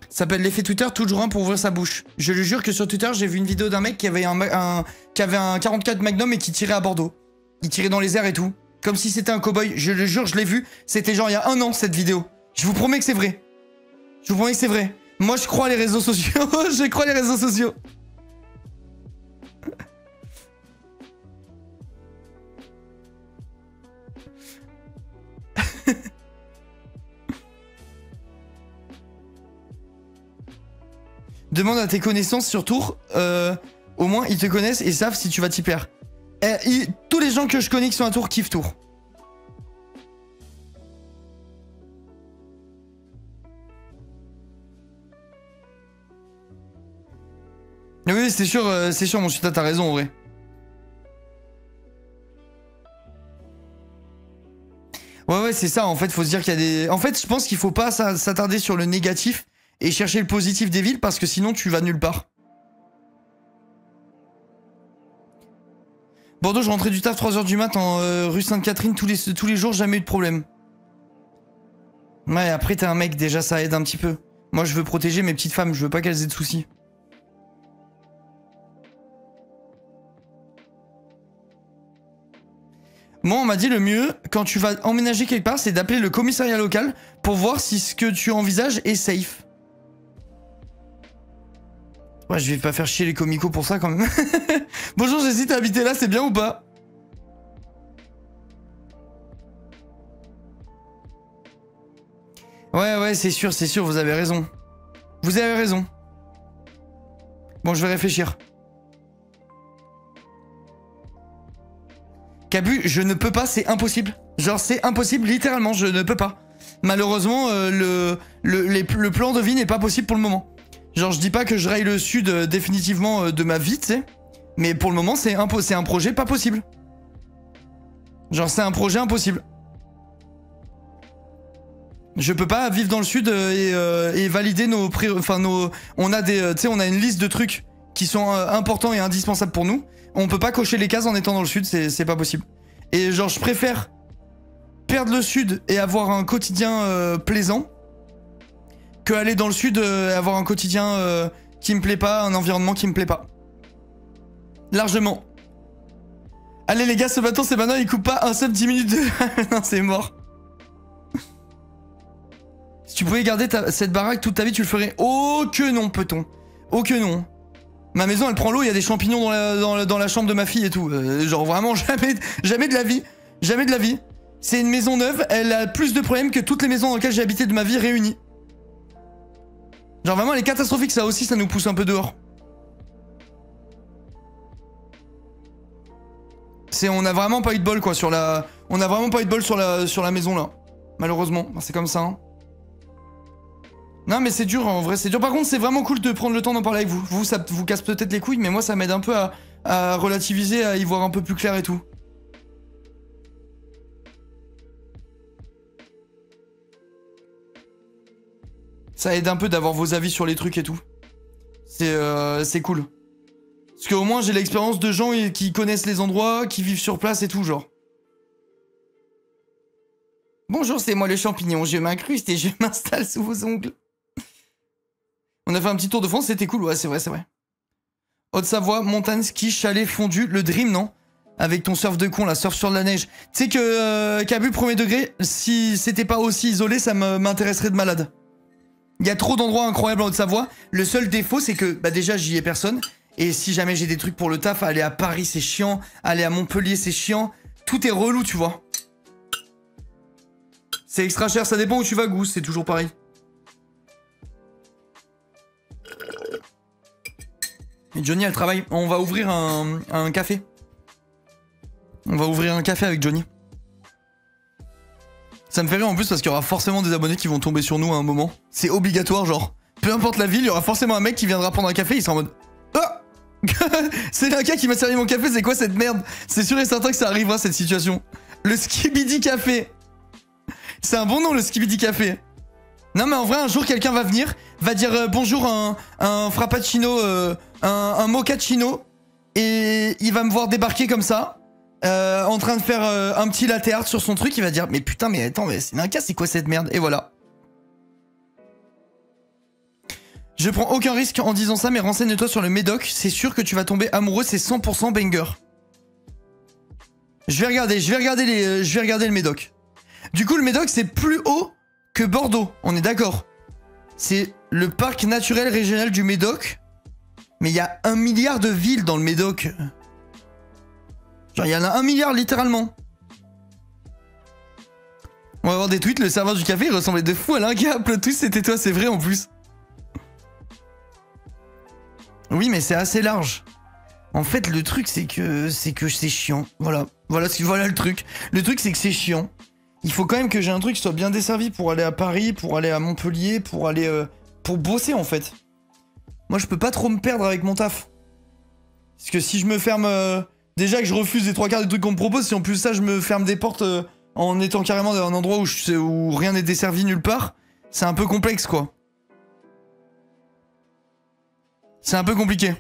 Ça s'appelle l'effet Twitter, toujours un pour ouvrir sa bouche. Je le jure que sur Twitter, j'ai vu une vidéo d'un mec qui avait un 44 Magnum et qui tirait à Bordeaux. Il tirait dans les airs et tout. Comme si c'était un cow-boy. Je le jure, je l'ai vu. C'était genre il y a 1 an, cette vidéo. Je vous promets que c'est vrai. Je vous promets que c'est vrai. Moi, je crois les réseaux sociaux. Je crois les réseaux sociaux. Demande à tes connaissances sur Tours. Au moins, ils te connaissent et savent si tu vas t'y perdre. Tous les gens que je connais qui sont à Tours kiffent Tours. Oui, c'est sûr, mon chita, t'as raison, en vrai. Ouais, c'est ça, en fait, faut se dire qu'il y a des... En fait, je pense qu'il faut pas s'attarder sur le négatif et chercher le positif des villes, parce que sinon, tu vas nulle part. Bordeaux, je rentrais du taf 3h du mat en rue Sainte-Catherine tous les jours, jamais eu de problème. Ouais, après, t'es un mec, déjà, ça aide un petit peu. Moi, je veux protéger mes petites femmes, je veux pas qu'elles aient de soucis. Moi, on m'a dit le mieux, quand tu vas emménager quelque part, c'est d'appeler le commissariat local pour voir si ce que tu envisages est safe. Ouais, je vais pas faire chier les comicos pour ça quand même. Bonjour, j'hésite à habiter là, c'est bien ou pas? Ouais, c'est sûr, vous avez raison. Vous avez raison. Bon, je vais réfléchir. Cabu, je ne peux pas, c'est impossible. Genre, c'est impossible, littéralement, je ne peux pas. Malheureusement, le plan de vie n'est pas possible pour le moment. Genre, je dis pas que je raye le sud définitivement de ma vie, tu sais. Mais pour le moment, c'est un projet pas possible. Genre, c'est un projet impossible. Je peux pas vivre dans le sud et valider nos on a des, tu sais, on a une liste de trucs qui sont importants et indispensables pour nous. On peut pas cocher les cases en étant dans le sud, c'est pas possible. Et genre, je préfère perdre le sud et avoir un quotidien plaisant que aller dans le sud et avoir un quotidien qui me plaît pas, un environnement qui me plaît pas. Largement. Allez les gars, ce bâton c'est maintenant, il coupe pas un sub 10 minutes de... non, c'est mort. Si tu pouvais garder cette baraque toute ta vie, tu le ferais. Oh que non, peut-on. Oh que non. Ma maison, elle prend l'eau, il y a des champignons dans la chambre de ma fille et tout. Genre vraiment, jamais de la vie. Jamais de la vie. C'est une maison neuve, elle a plus de problèmes que toutes les maisons dans lesquelles j'ai habité de ma vie réunies. Genre vraiment, elle est catastrophique, ça aussi, ça nous pousse un peu dehors. On a vraiment pas eu de bol quoi sur la... On a vraiment pas eu de bol sur la maison là. Malheureusement, c'est comme ça. Hein. Non mais c'est dur, en vrai c'est dur. Par contre c'est vraiment cool de prendre le temps d'en parler avec vous. Vous, ça vous casse peut-être les couilles, mais moi ça m'aide un peu à relativiser, à y voir un peu plus clair et tout. Ça aide un peu d'avoir vos avis sur les trucs et tout. C'est cool. Parce qu'au moins j'ai l'expérience de gens qui connaissent les endroits, qui vivent sur place et tout, genre. Bonjour, c'est moi le champignon, je m'incruste et je m'installe sous vos ongles. On a fait un petit tour de France, c'était cool, ouais, c'est vrai, c'est vrai. Haute-Savoie, montagne, ski, chalet, fondu, le dream, non? Avec ton surf de con, la surf sur de la neige. Tu sais que Cabu, premier degré, si c'était pas aussi isolé, ça m'intéresserait de malade. Il y a trop d'endroits incroyables en Haute-Savoie. Le seul défaut, c'est que, bah déjà, j'y ai personne. Et si jamais j'ai des trucs pour le taf, aller à Paris, c'est chiant. Aller à Montpellier, c'est chiant. Tout est relou, tu vois. C'est extra cher, ça dépend où tu vas, Goose, c'est toujours pareil. Et Johnny, elle travaille. On va ouvrir un café. On va ouvrir un café avec Johnny. Ça me fait rire en plus parce qu'il y aura forcément des abonnés qui vont tomber sur nous à un moment. C'est obligatoire, genre. Peu importe la ville, il y aura forcément un mec qui viendra prendre un café, il sera en mode... Oh c'est un gars qui m'a servi mon café, c'est quoi cette merde? C'est sûr et certain que ça arrivera cette situation. Le Skibidi Café. C'est un bon nom, le Skibidi Café. Non mais en vrai, un jour quelqu'un va venir, va dire bonjour un frappuccino, un mochaccino, et il va me voir débarquer comme ça, en train de faire un petit latte art sur son truc, il va dire mais putain mais attends mais c'est un cas, c'est quoi cette merde? Et voilà. Je prends aucun risque en disant ça, mais renseigne-toi sur le Médoc, c'est sûr que tu vas tomber amoureux, c'est 100% banger. Je vais regarder le Médoc. Du coup, le Médoc, c'est plus haut que Bordeaux, on est d'accord. C'est le parc naturel régional du Médoc, mais il y a 1 milliard de villes dans le Médoc. Genre, il y en a 1 milliard, littéralement. On va voir des tweets, le serveur du café, il ressemblait de fou à l'un gars, plot twist, c'était toi, c'est vrai en plus. Oui, mais c'est assez large. En fait, le truc, c'est que c'est chiant. Voilà le truc. Le truc, c'est que c'est chiant. Il faut quand même que j'ai un truc qui soit bien desservi pour aller à Paris, pour aller à Montpellier, pour aller... pour bosser, en fait. Moi, je peux pas trop me perdre avec mon taf. Parce que si je me ferme... déjà que je refuse les 3/4 des trucs qu'on me propose, si en plus ça, je me ferme des portes en étant carrément dans un endroit où rien n'est desservi nulle part, c'est un peu complexe, quoi. C'est un peu compliqué.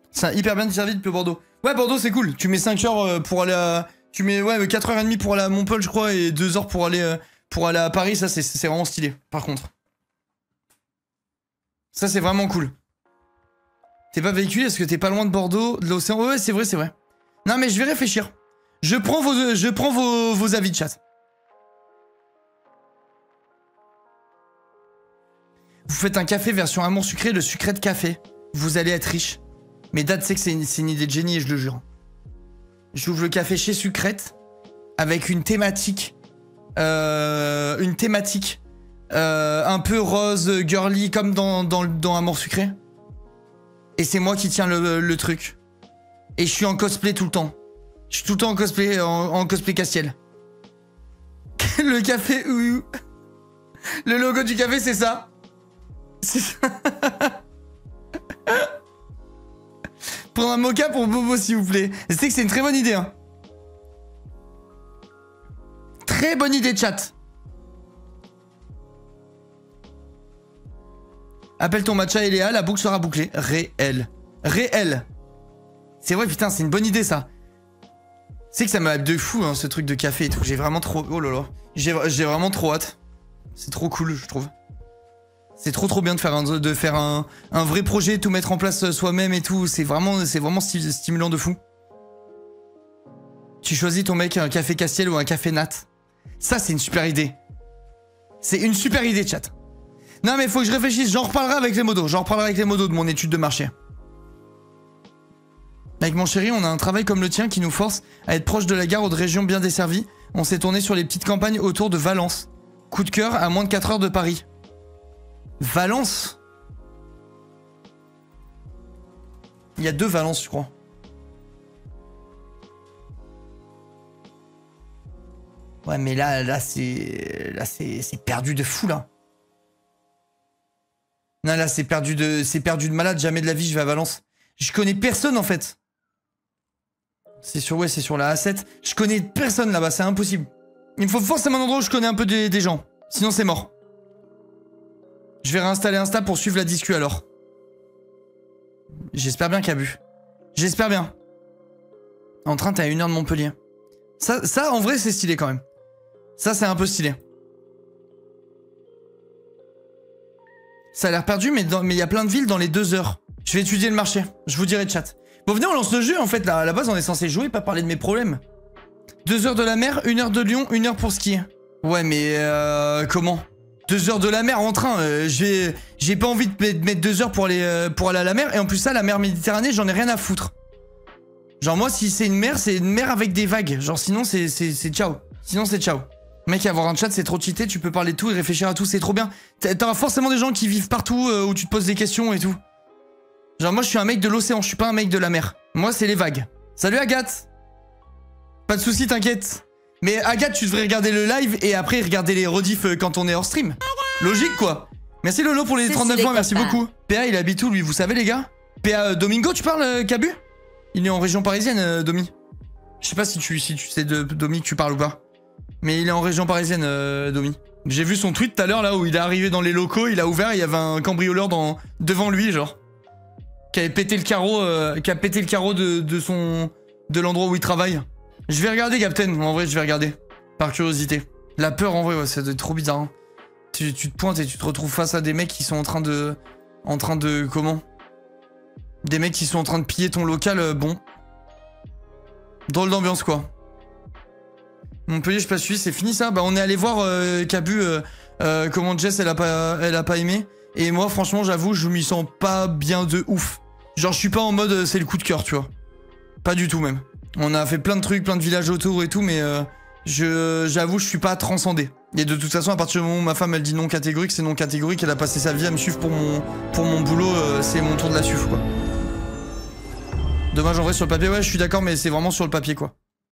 C'est hyper bien desservi depuis Bordeaux. Ouais, Bordeaux, c'est cool. Tu mets 5 heures pour aller à... Tu mets 4h30 pour aller à Montpellier, je crois, et 2 heures pour aller à Paris. Ça, c'est vraiment stylé, par contre. Ça, c'est vraiment cool. T'es pas véhiculé parce que t'es pas loin de Bordeaux, de l'océan. Ouais, c'est vrai, c'est vrai. Non, mais je vais réfléchir. Je prends vos avis de chat. Vous faites un café version amour sucré, le sucré de café. Vous allez être riche. Mais Dad sait que c'est une idée de génie et je le jure. J'ouvre le café chez Sucrète avec une thématique. Un peu rose, girly, comme dans Amour sucré. Et c'est moi qui tiens le truc. Et je suis en cosplay tout le temps. Je suis tout le temps en cosplay Castiel. Le café ouh. Le logo du café, c'est ça. C'est ça. Prendre un mocha pour Bobo, s'il vous plaît. C'est que c'est une très bonne idée. Hein. Très bonne idée de chat. Appelle ton matcha et Léa, la boucle sera bouclée. Réel. Réel. C'est vrai, putain, c'est une bonne idée, ça. C'est que ça m'a de fou, hein, ce truc de café et tout. J'ai vraiment trop... Oh là là. J'ai vraiment trop hâte. C'est trop cool, je trouve. C'est trop bien de faire un vrai projet, tout mettre en place soi-même et tout. C'est vraiment stimulant de fou. Tu choisis ton mec un café Castiel ou un café Nat. Ça, c'est une super idée. C'est une super idée, chat. Non, mais faut que je réfléchisse. J'en reparlerai avec les modos. J'en reparlerai avec les modos de mon étude de marché. Avec mon chéri, on a un travail comme le tien qui nous force à être proche de la gare ou de régions bien desservies. On s'est tourné sur les petites campagnes autour de Valence. Coup de cœur à moins de 4 heures de Paris. Valence? Il y a 2 Valence, je crois. Ouais, mais là c'est perdu de fou, là. Non, là, c'est perdu de malade. Jamais de la vie, je vais à Valence. Je connais personne, en fait. C'est sur la A7. Je connais personne là-bas, c'est impossible. Il me faut forcément un endroit où je connais un peu des gens. Sinon, c'est mort. Je vais réinstaller Insta pour suivre la discu, alors. J'espère bien Cabu. J'espère bien. En train, t'es à 1 heure de Montpellier. Ça, en vrai, c'est stylé, quand même. Ça, c'est un peu stylé. Ça a l'air perdu, mais il y a plein de villes dans les 2 heures. Je vais étudier le marché. Je vous dirai, chat. Bon, venez, on lance le jeu, en fait. Là, à la base, on est censé jouer, pas parler de mes problèmes. 2 heures de la mer, 1 heure de Lyon, 1 heure pour skier. Ouais, mais comment? 2 heures de la mer en train. J'ai pas envie de mettre 2 heures pour aller à la mer. Et en plus, ça, la mer Méditerranée, j'en ai rien à foutre. Genre, moi, si c'est une mer avec des vagues. Genre, sinon, c'est ciao. Sinon, c'est ciao. Mec, avoir un chat, c'est trop cheaté. Tu peux parler de tout et réfléchir à tout. C'est trop bien. T'auras forcément des gens qui vivent partout où tu te poses des questions et tout. Genre, moi, je suis un mec de l'océan. Je suis pas un mec de la mer. Moi, c'est les vagues. Salut, Agathe. Pas de soucis, t'inquiète. Mais Agathe, tu devrais regarder le live et après regarder les rediffs quand on est hors stream. Logique, quoi. Merci Lolo pour les 39 points, merci beaucoup. PA, il habite où, lui? Vous savez, les gars? PA, Domingo, tu parles, Cabu? Il est en région parisienne, Domi. Je sais pas si tu sais de Domi que tu parles ou pas. Mais il est en région parisienne, Domi. J'ai vu son tweet tout à l'heure, là, où il est arrivé dans les locaux, il a ouvert, il y avait un cambrioleur devant lui, genre. Qui avait pété le carreau, de l'endroit où il travaille. Je vais regarder, Captain. En vrai, je vais regarder. Par curiosité. La peur, en vrai, ouais, ça doit être trop bizarre. Hein. Tu te pointes et tu te retrouves face à des mecs qui sont en train de... Comment? Des mecs qui sont en train de piller ton local, bon. Drôle d'ambiance, quoi. Montpellier, je pas suivi, c'est fini, ça? Bah, on est allé voir, Cabu, comment Jess, elle a pas aimé. Et moi, franchement, j'avoue, je m'y sens pas bien de ouf. Genre, je suis pas en mode, c'est le coup de cœur, tu vois. Pas du tout, même. On a fait plein de trucs, plein de villages autour et tout, mais j'avoue, je suis pas transcendé. Et de toute façon, à partir du moment où ma femme, elle dit non catégorique, c'est non catégorique. Elle a passé sa vie à me suivre pour mon boulot, c'est mon tour de la suivre, quoi. Dommage, en vrai, sur le papier, ouais, je suis d'accord, mais c'est vraiment sur le papier, quoi.